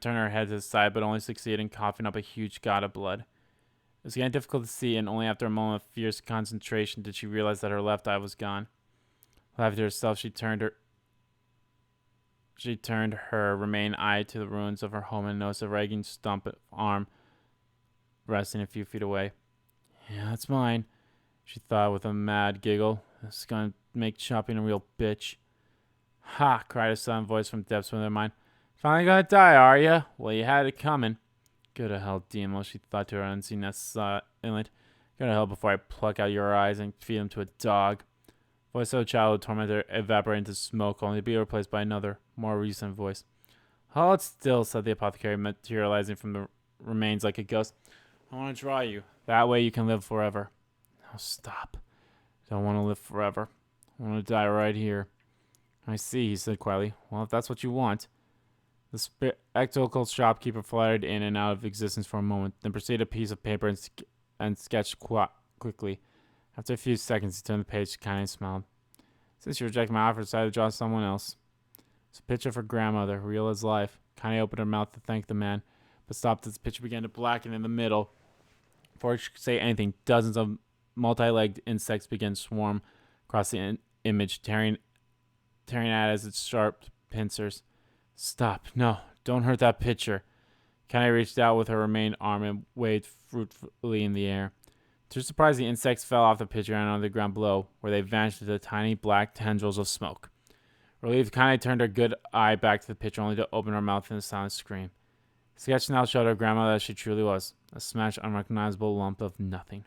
her head to the side, but only succeeded in coughing up a huge god of blood. It was getting difficult to see, and only after a moment of fierce concentration did she realize that her left eye was gone. Laughing to herself, she turned her remaining eye to the ruins of her home and noticed a ragging stump of arm resting a few feet away. Yeah, that's mine, she thought with a mad giggle. This is gonna make chopping a real bitch. Ha! Cried a sudden voice from the depths of her mind. Finally gonna die, are ya? Well, you had it coming. Go to hell, Demo, she thought to her unseen inlet. Go to hell before I pluck out your eyes and feed them to a dog. Voice of a childhood tormentor evaporated into smoke, only to be replaced by another, more recent voice. Hold still, said the apothecary, materializing from the remains like a ghost. I want to draw you. That way you can live forever. Now stop. Don't want to live forever. I want to die right here. I see, he said quietly. Well, if that's what you want. The spectacle shopkeeper fluttered in and out of existence for a moment, then proceeded a piece of paper and sketched quickly. After a few seconds, he turned the page to Kaine and smiled. Since you reject my offer, I decided to draw someone else. It's a picture of her grandmother, real as life. Kaine opened her mouth to thank the man, but stopped as the picture began to blacken in the middle. Before she could say anything, dozens of multi-legged insects began to swarm across the image, tearing at it as its sharp pincers. Stop. No, don't hurt that picture. Kaine reached out with her remaining arm and waved fruitfully in the air. To her surprise, the insects fell off the picture and onto the ground below, where they vanished into tiny black tendrils of smoke. Relieved, Kaine turned her good eye back to the picture, only to open her mouth in a silent scream. The sketch now showed her grandmother as she truly was, a smashed, unrecognizable lump of nothing.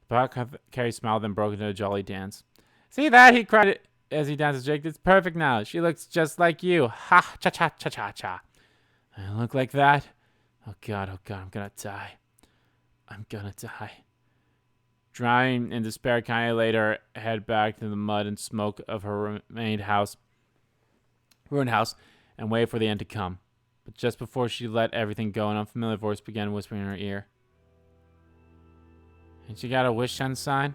The apothecary smiled and broke into a jolly dance. See that? He cried as he danced with Jake. It's perfect now. She looks just like you. Ha! Cha-cha-cha-cha-cha. I look like that? Oh God, I'm gonna die. I'm gonna die. Drowning in despair, Kaine laid her head back to the mud and smoke of her ruined house, and waited for the end to come. But just before she let everything go, an unfamiliar voice began whispering in her ear. Ain't you got a wish, Sunshine?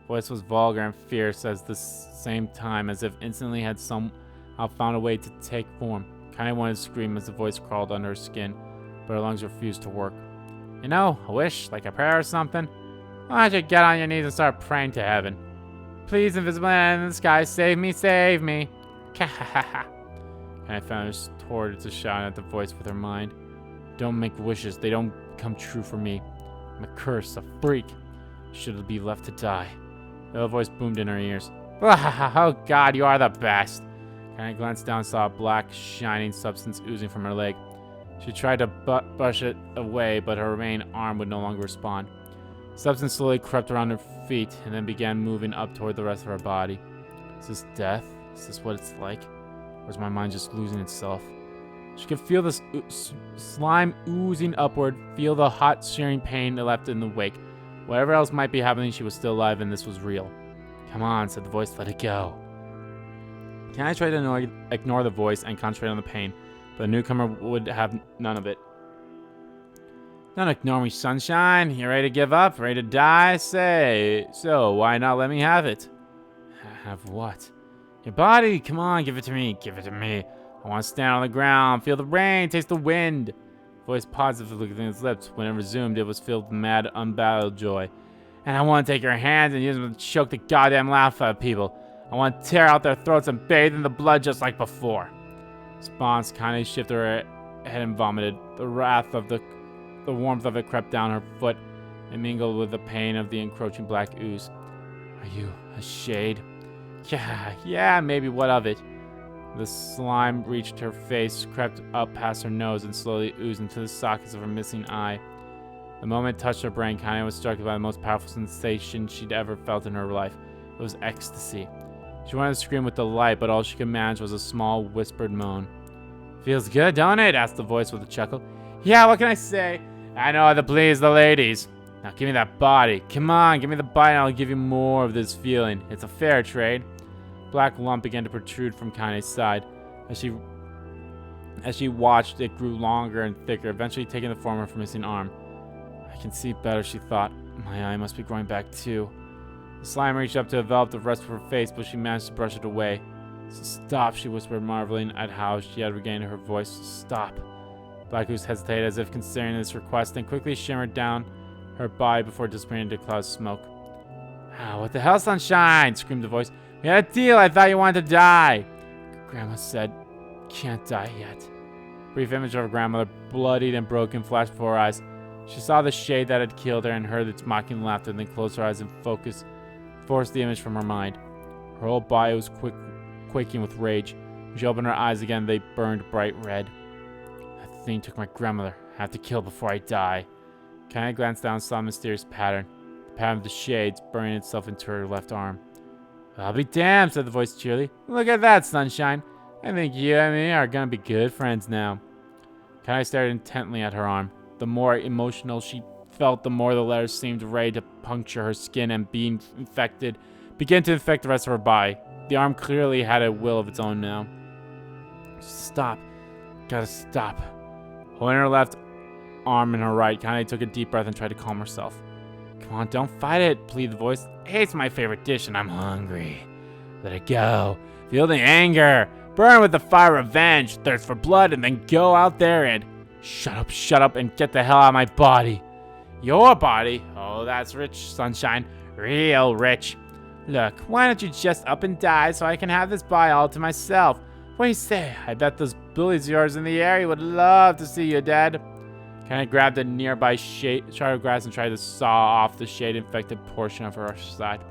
Voice was vulgar and fierce at the same time, as if instantly had somehow found a way to take form. Kaine wanted to scream as the voice crawled under her skin, but her lungs refused to work. You know, a wish, like a prayer or something? Why don't you get on your knees and start praying to heaven? Please, invisible man in the sky, save me, save me. Kaine found towards a shot at the voice with her mind. Don't make wishes. They don't come true for me. I'm a curse, a freak. Should be left to die. The other voice boomed in her ears. Oh God, you are the best. Kaine glanced down and saw a black, shining substance oozing from her leg. She tried to brush it away, but her main arm would no longer respond. Substance slowly crept around her feet and then began moving up toward the rest of her body. Is this death? Is this what it's like? Or is my mind just losing itself? She could feel this slime oozing upward, feel the hot, searing pain it left in the wake. Whatever else might be happening, she was still alive and this was real. Come on, said the voice, let it go. Kaine tried to ignore the voice and concentrate on the pain, but the newcomer would have none of it. Don't ignore me, sunshine. You ready to give up? Ready to die? Say, so why not let me have it? Have what? Your body. Come on, give it to me. Give it to me. I want to stand on the ground, feel the rain, taste the wind. The voice positively within his lips. When it resumed, it was filled with mad, unbridled joy. And I want to take your hands and use them to choke the goddamn laugh out of people. I want to tear out their throats and bathe in the blood just like before. Response, Kaine shifted her head and vomited. The warmth of it crept down her foot and mingled with the pain of the encroaching black ooze. Are you a shade? Yeah, maybe. What of it? The slime reached her face, crept up past her nose, and slowly oozed into the sockets of her missing eye. The moment it touched her brain, Kaine was struck by the most powerful sensation she'd ever felt in her life. It was ecstasy. She wanted to scream with delight, but all she could manage was a small, whispered moan. Feels good, don't it? Asked the voice with a chuckle. Yeah, what can I say? I know how to please the ladies. Now give me that body. Come on, give me the body and I'll give you more of this feeling. It's a fair trade. A black lump began to protrude from Kaine's side. As she watched, it grew longer and thicker, eventually taking the form of her missing arm. I can see better, she thought. My eye must be growing back too. The slime reached up to envelop the rest of her face, but she managed to brush it away. Stop, she whispered, marveling at how she had regained her voice. Stop. Black Ooze hesitated as if considering this request, then quickly shimmered down her body before disappearing into clouds of smoke. Ah, what the hell, sunshine? Screamed the voice. We had a deal. I thought you wanted to die. Grandma said, can't die yet. A brief image of her grandmother, bloodied and broken, flashed before her eyes. She saw the shade that had killed her and heard its mocking laughter, then closed her eyes and forced the image from her mind. Her whole body was quaking with rage. When she opened her eyes again, they burned bright red. That thing took my grandmother. I have to kill before I die. Kaine glanced down and saw a mysterious pattern. The pattern of the shades burning itself into her left arm. I'll be damned, said the voice cheerily. Look at that, sunshine. I think you and me are gonna be good friends now. Kaine stared intently at her arm. The more emotional she felt, the more the letters seemed ready to puncture her skin and begin to infect the rest of her body. The arm clearly had a will of its own now. Stop. Gotta stop. Holding her left arm in her right, Kaine took a deep breath and tried to calm herself. Come on, don't fight it, pleaded the voice. Hey, it's my favorite dish and I'm hungry. Let it go. Feel the anger. Burn with the fire of revenge, thirst for blood, and then go out there and... Shut up, and get the hell out of my body. Your body? Oh, that's rich, sunshine. Real rich. Look, why don't you just up and die so I can have this body all to myself? What do you say? I bet those bullies of yours in the area would love to see you dead. Kaine grabbed a nearby shard of grass and tried to saw off the shade-infected portion of her side.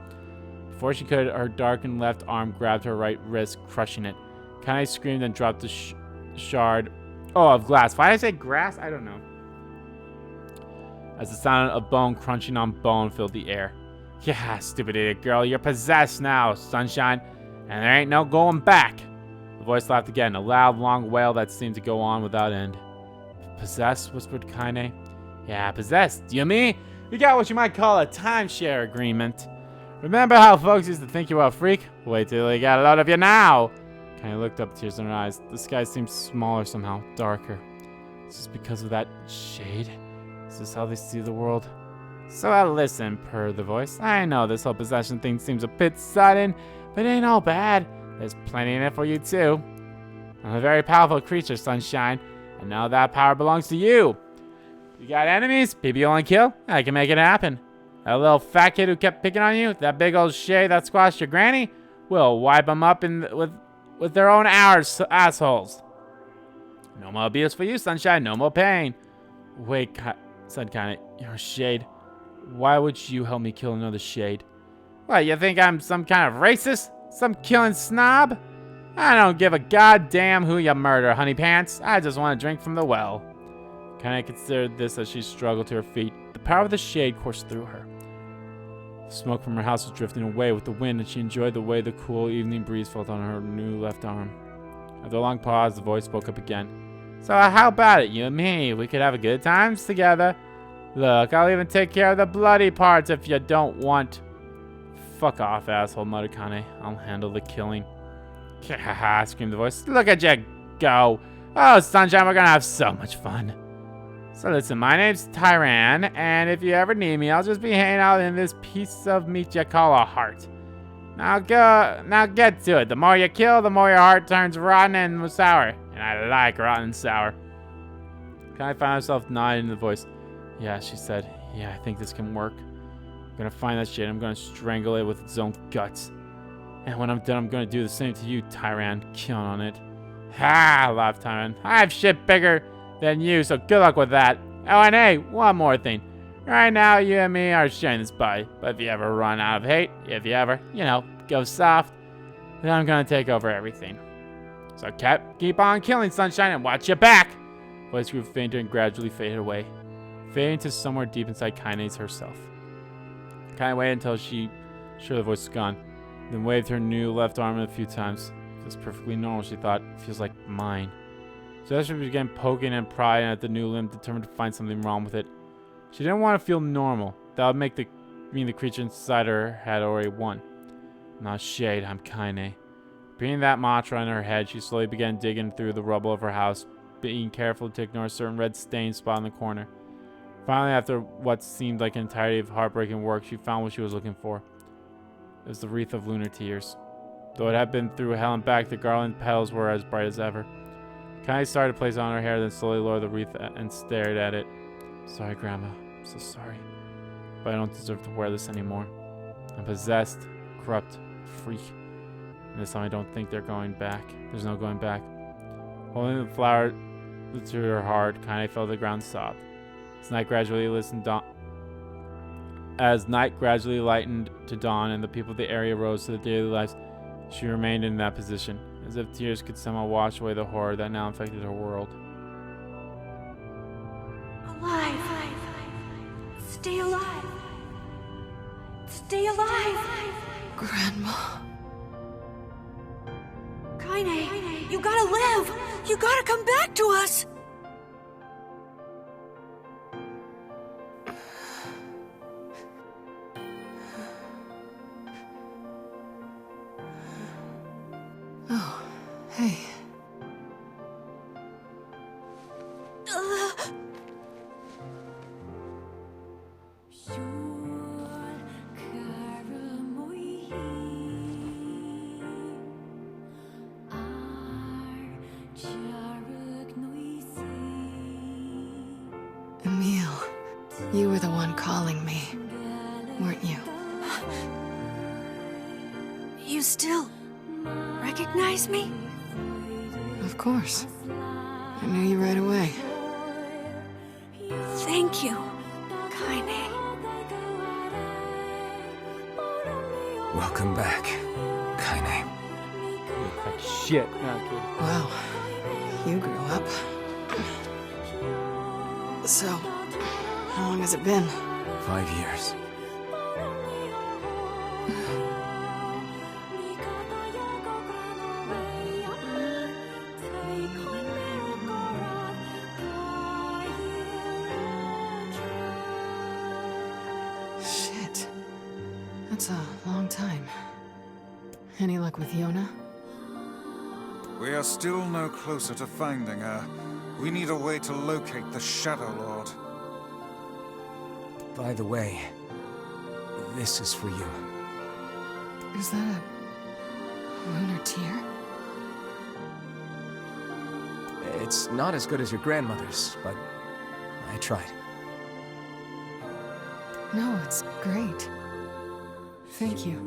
Before she could, her darkened left arm grabbed her right wrist, crushing it. Kaine screamed and dropped the shard of glass. Why did I say grass? I don't know. As the sound of bone crunching on bone filled the air. Yeah, stupid idiot girl, you're possessed now, sunshine, and there ain't no going back. The voice laughed again, a loud, long wail that seemed to go on without end. Possessed? Whispered Kaine. Yeah, possessed. You mean? You got what you might call a timeshare agreement. Remember how folks used to think you were a freak? Wait till they got a load of you now. Kaine looked up, tears in her eyes. The sky seemed smaller somehow, darker. Is this because of that shade? Is this how they see the world? So listen, purred the voice. I know this whole possession thing seems a bit sudden, but it ain't all bad. There's plenty in it for you too. I'm a very powerful creature, sunshine, and now that power belongs to you. You got enemies? People you want to kill? I can make it happen. That little fat kid who kept picking on you? That big old shade that squashed your granny? We'll wipe him up with with their own hours, assholes. No more abuse for you, Sunshine. No more pain. Wait, said Kaine. You're a shade. Why would you help me kill another shade? What, you think I'm some kind of racist? Some killing snob? I don't give a goddamn who you murder, honey pants. I just want to drink from the well. Kaine considered this as she struggled to her feet. The power of the shade coursed through her. The smoke from her house was drifting away with the wind, and she enjoyed the way the cool evening breeze felt on her new left arm. After a long pause, the voice spoke up again. So how about it, you and me? We could have a good times together. Look, I'll even take care of the bloody parts if you don't want. Fuck off, asshole, muttered Kaine. I'll handle the killing. Ha screamed the voice. Look at you go. Oh, Sunshine, we're gonna have so much fun. So listen, my name's Tyran, and if you ever need me, I'll just be hanging out in this piece of meat you call a heart. Now get to it. The more you kill, the more your heart turns rotten and sour. And I like rotten and sour. Kaine found herself nodding to the voice. Yeah, she said. Yeah, I think this can work. I'm gonna find that shit. I'm gonna strangle it with its own guts. And when I'm done, I'm gonna do the same to you, Tyran. Count on it. Ha! Laughed Tyran. I have shit bigger than you, so good luck with that. Oh, and hey, one more thing. Right now, you and me are sharing this body. But if you ever run out of hate, if you ever, go soft, then I'm gonna take over everything. So keep on killing, Sunshine, and watch your back. Voice grew fainter and gradually faded away, fading to somewhere deep inside Kaine's herself. Kaine waited until she sure the voice was gone, then waved her new left arm a few times. Feels perfectly normal, she thought. Feels like mine. So as she began poking and prying at the new limb, determined to find something wrong with it. She didn't want to feel normal. That would mean the creature inside her had already won. I'm not shade, I'm Kaine. Repeating that mantra in her head, she slowly began digging through the rubble of her house, being careful to ignore a certain red stain spot in the corner. Finally, after what seemed like an entirety of heartbreaking work, she found what she was looking for. It was the wreath of lunar tears. Though it had been through hell and back, the garland petals were as bright as ever. Kaine started to place it on her hair, then slowly lowered the wreath and stared at it. Sorry, Grandma. I'm so sorry. But I don't deserve to wear this anymore. I'm possessed, corrupt, a freak. And this time I don't think they're going back. There's no going back. Holding the flower to her heart, Kaine felt the ground sob. As night gradually lightened to dawn and the people of the area rose to their daily lives, she remained in that position, as if tears could somehow wash away the horror that now infected her world. Alive! Stay alive! Stay alive! Grandma. Kaine, you gotta live! You gotta come back to us! Oh, hey. Emil, you were the one calling me, weren't you? You still recognize me? Of course. I knew you right away. Thank you, Kaine. Welcome back, Kaine. Like shit. No, kid. Wow, you grew up. So, how long has it been? 5 years. Shit. That's a long time. Any luck with Yona? We are still no closer to finding her. We need a way to locate the Shadow Lord. By the way, this is for you. Is that a lunar tear? It's not as good as your grandmother's, but I tried. No, it's great. Thank you.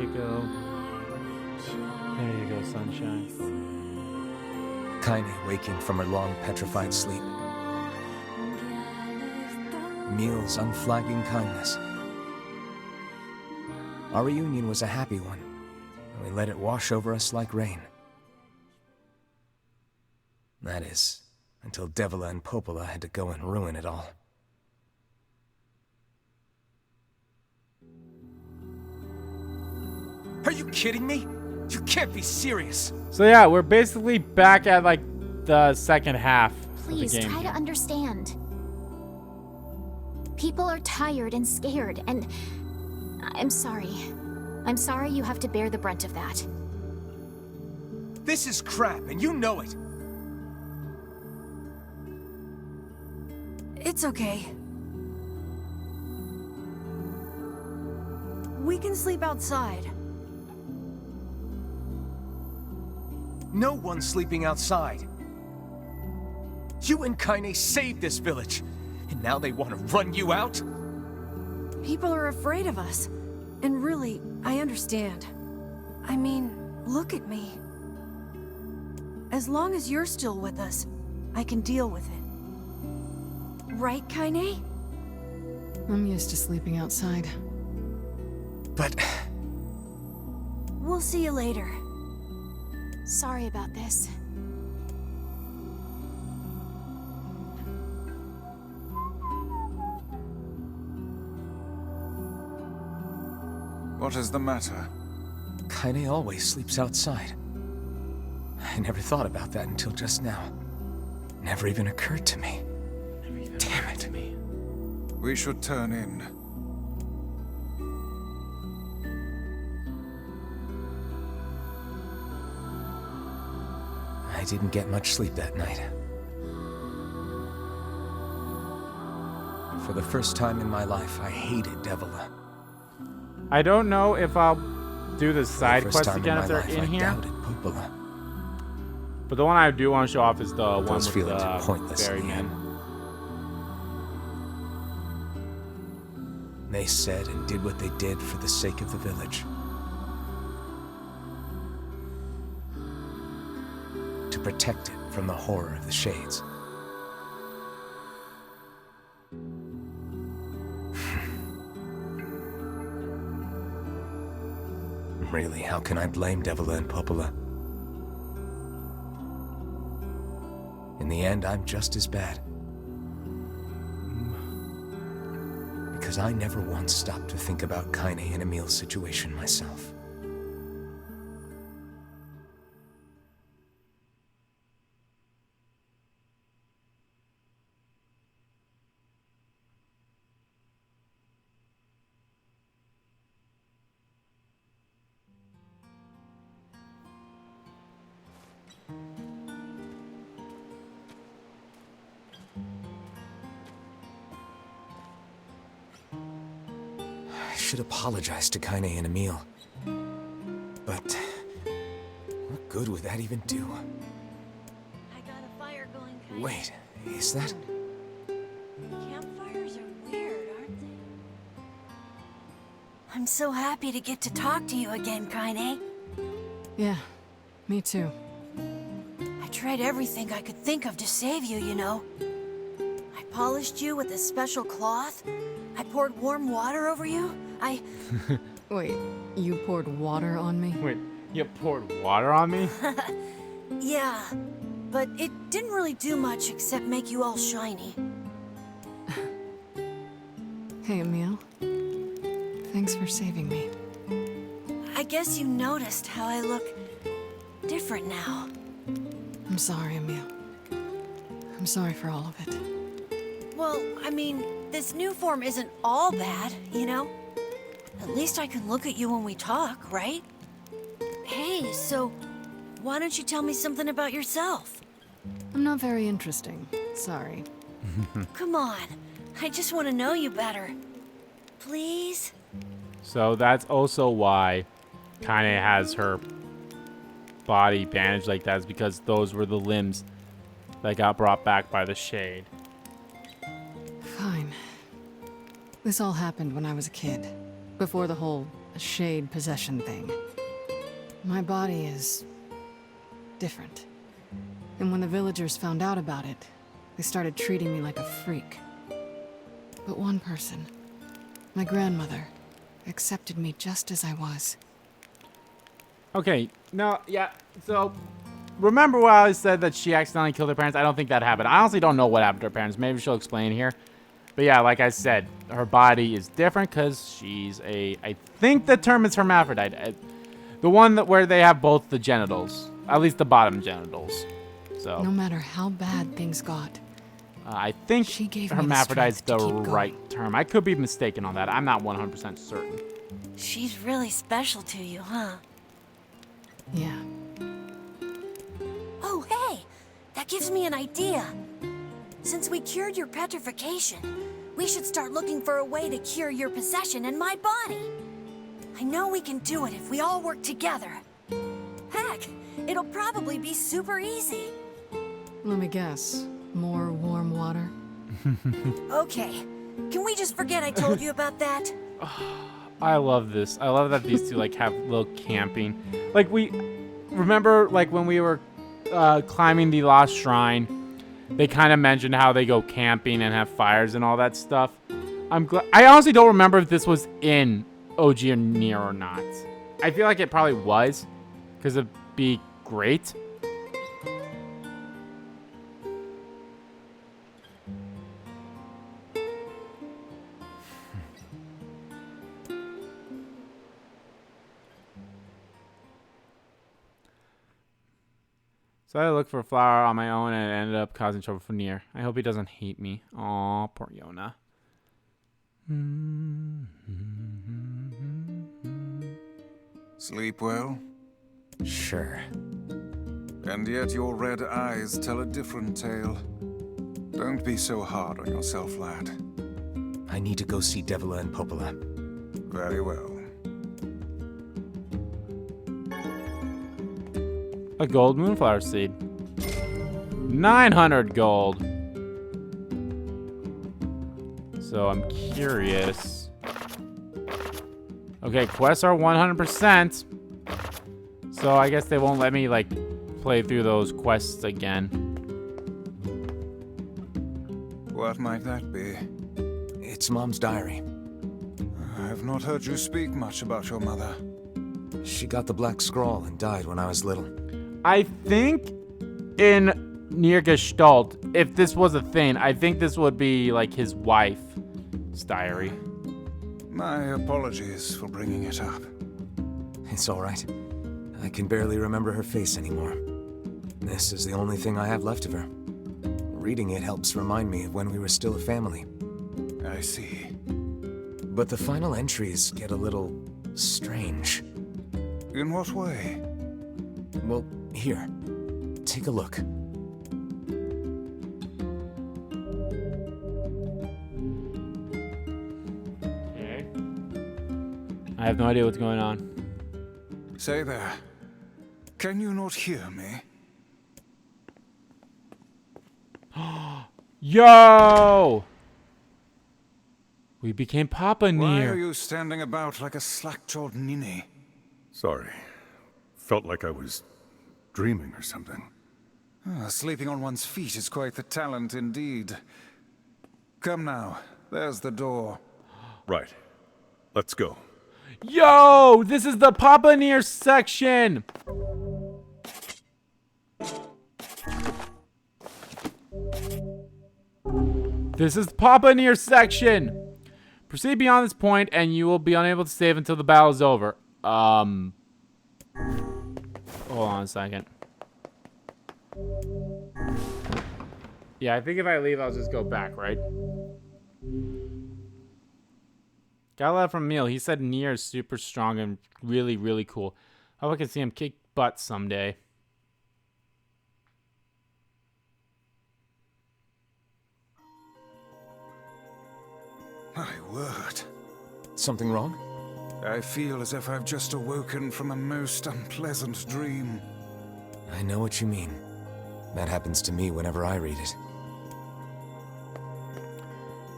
you go. There you go, sunshine. Kaine waking from her long petrified sleep. Emil's unflagging kindness. Our reunion was a happy one, and we let it wash over us like rain. That is, until Devila and Popola had to go and ruin it all. Are you kidding me? You can't be serious. So yeah, we're basically back at like the second half Please of the game. try to understand. People are tired and scared, and I'm sorry. I'm sorry you have to bear the brunt of that. This is crap, and you know it. It's okay. We can sleep outside. No one's sleeping outside. You and Kaine saved this village, and now they want to run you out? People are afraid of us. And really, I understand. I mean, look at me. As long as you're still with us, I can deal with it. Right, Kaine? I'm used to sleeping outside. But We'll see you later. Sorry about this. What is the matter? Kaine always sleeps outside. I never thought about that until just now. Never even occurred to me. Damn it. We should turn in. I didn't get much sleep that night. For the first time in my life, I hated Devila. I don't know if I'll do the side For the first quest time again in if my they're life, in I here. doubted Popola. But the one I do want to show off is the one Those with feelings are the pointless in the ferryman. end. They said and did what they did for the sake of the village. To protect it from the horror of the Shades. Really, how can I blame Devila and Popola? In the end, I'm just as bad. Because I never once stopped to think about Kaine and Emil's situation myself. I should apologize to Kaine and Emil. But what good would that even do? I got a fire going, Kaine. Wait, is that? Campfires are weird, aren't they? I'm so happy to get to talk to you again, Kaine. Yeah, me too. I tried everything I could think of to save you, you know. I polished you with this special cloth. I poured warm water over you. Wait, you poured water on me? Wait, you poured water on me? Yeah, but it didn't really do much except make you all shiny. Hey, Emil. Thanks for saving me. I guess you noticed how I look different now. I'm sorry, Emil. I'm sorry for all of it. Well, I mean, this new form isn't all bad, you know? At least I can look at you when we talk, right? Hey, so why don't you tell me something about yourself? I'm not very interesting. Sorry. Come on, I just want to know you better. Please? So that's also why Kaine has her body bandaged like that, is because those were the limbs that got brought back by the Shade. Fine. This all happened when I was a kid. Before the whole shade possession thing. My body is different. And when the villagers found out about it, they started treating me like a freak. But one person, my grandmother, accepted me just as I was. Okay, no, yeah, so remember when I said that she accidentally killed her parents? I don't think that happened. I honestly don't know what happened to her parents. Maybe she'll explain here. But yeah, like I said, her body is different because she's I think the term is hermaphrodite. The one where they have both the genitals, at least the bottom genitals. So No matter how bad things got, I think she gave me the hermaphrodite's strength the to keep right going. term. I could be mistaken on that. I'm not 100% certain. She's really special to you, huh? yeah. Oh, hey! That gives me an idea. Since we cured your petrification, we should start looking for a way to cure your possession in my body. I know we can do it if we all work together. Heck, it'll probably be super easy. Let me guess. More warm water? Okay, can we just forget I told you about that? I love this. I love that these two like have little camping. Like we remember like when we were climbing the lost shrine, they kind of mentioned how they go camping and have fires and all that stuff. I honestly don't remember if this was in OG or NieR or not. I feel like it probably was, because it'd be great. So I looked for a flower on my own and it ended up causing trouble for NieR. I hope he doesn't hate me. Aw, poor Yona. Sleep well? Sure. And yet your red eyes tell a different tale. Don't be so hard on yourself, lad. I need to go see Devila and Popola. Very well. A gold moonflower seed. 900 gold. So I'm curious. Okay, quests are 100%. So I guess they won't let me like play through those quests again. What might that be? It's Mom's diary. I've not heard you speak much about your mother. She got the Black Scrawl and died when I was little. I think in NieR Gestalt, if this was a thing, I think this would be like his wife's diary. My apologies for bringing it up. It's all right. I can barely remember her face anymore. This is the only thing I have left of her. Reading it helps remind me of when we were still a family. I see. But the final entries get a little strange. In what way? Well, here. Take a look. Okay. I have no idea what's going on. Say there. Can you not hear me? Yo! We became Papa Why are NieR. you standing about like a slack-jawed ninny? Sorry. Felt like I was dreaming or something. Sleeping on one's feet is quite the talent indeed. Come now, there's the door. Right. Let's go. Yo! This is the Papa NieR section! This is Papa NieR section! Proceed beyond this point and you will be unable to save until the battle is over. Hold on a second. Yeah, I think if I leave, I'll just go back, right? Got a letter from Emil. He said NieR is super strong and really, really cool. Hope I can see him kick butt someday. My word. Something wrong? I feel as if I've just awoken from a most unpleasant dream. I know what you mean. That happens to me whenever I read it.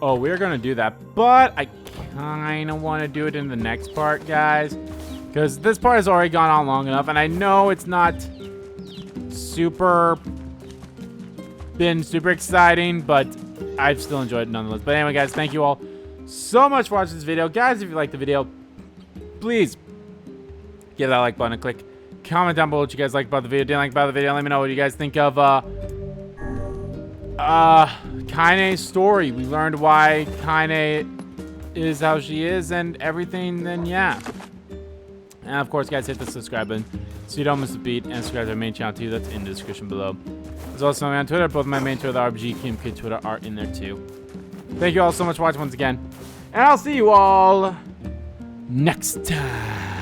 Oh, we're gonna do that, but kind of want to do it in the next part, guys. Because this part has already gone on long enough. And I know it's not been super exciting, but I've still enjoyed it nonetheless. But anyway, guys, thank you all so much for watching this video. Guys, if you liked the video, please give that like button a click. Comment down below what you guys liked about the video, didn't like about the video. Let me know what you guys think of Kaine's story. We learned why Kaine is how she is and everything. Then yeah, and of course, guys, hit the subscribe button so you don't miss a beat, and subscribe to our main channel too. That's in the description below. There's also me on Twitter. Both my main Twitter, the RPG Kim Kid Twitter, are in there too. Thank you all so much for watching once again, and I'll see you all next time.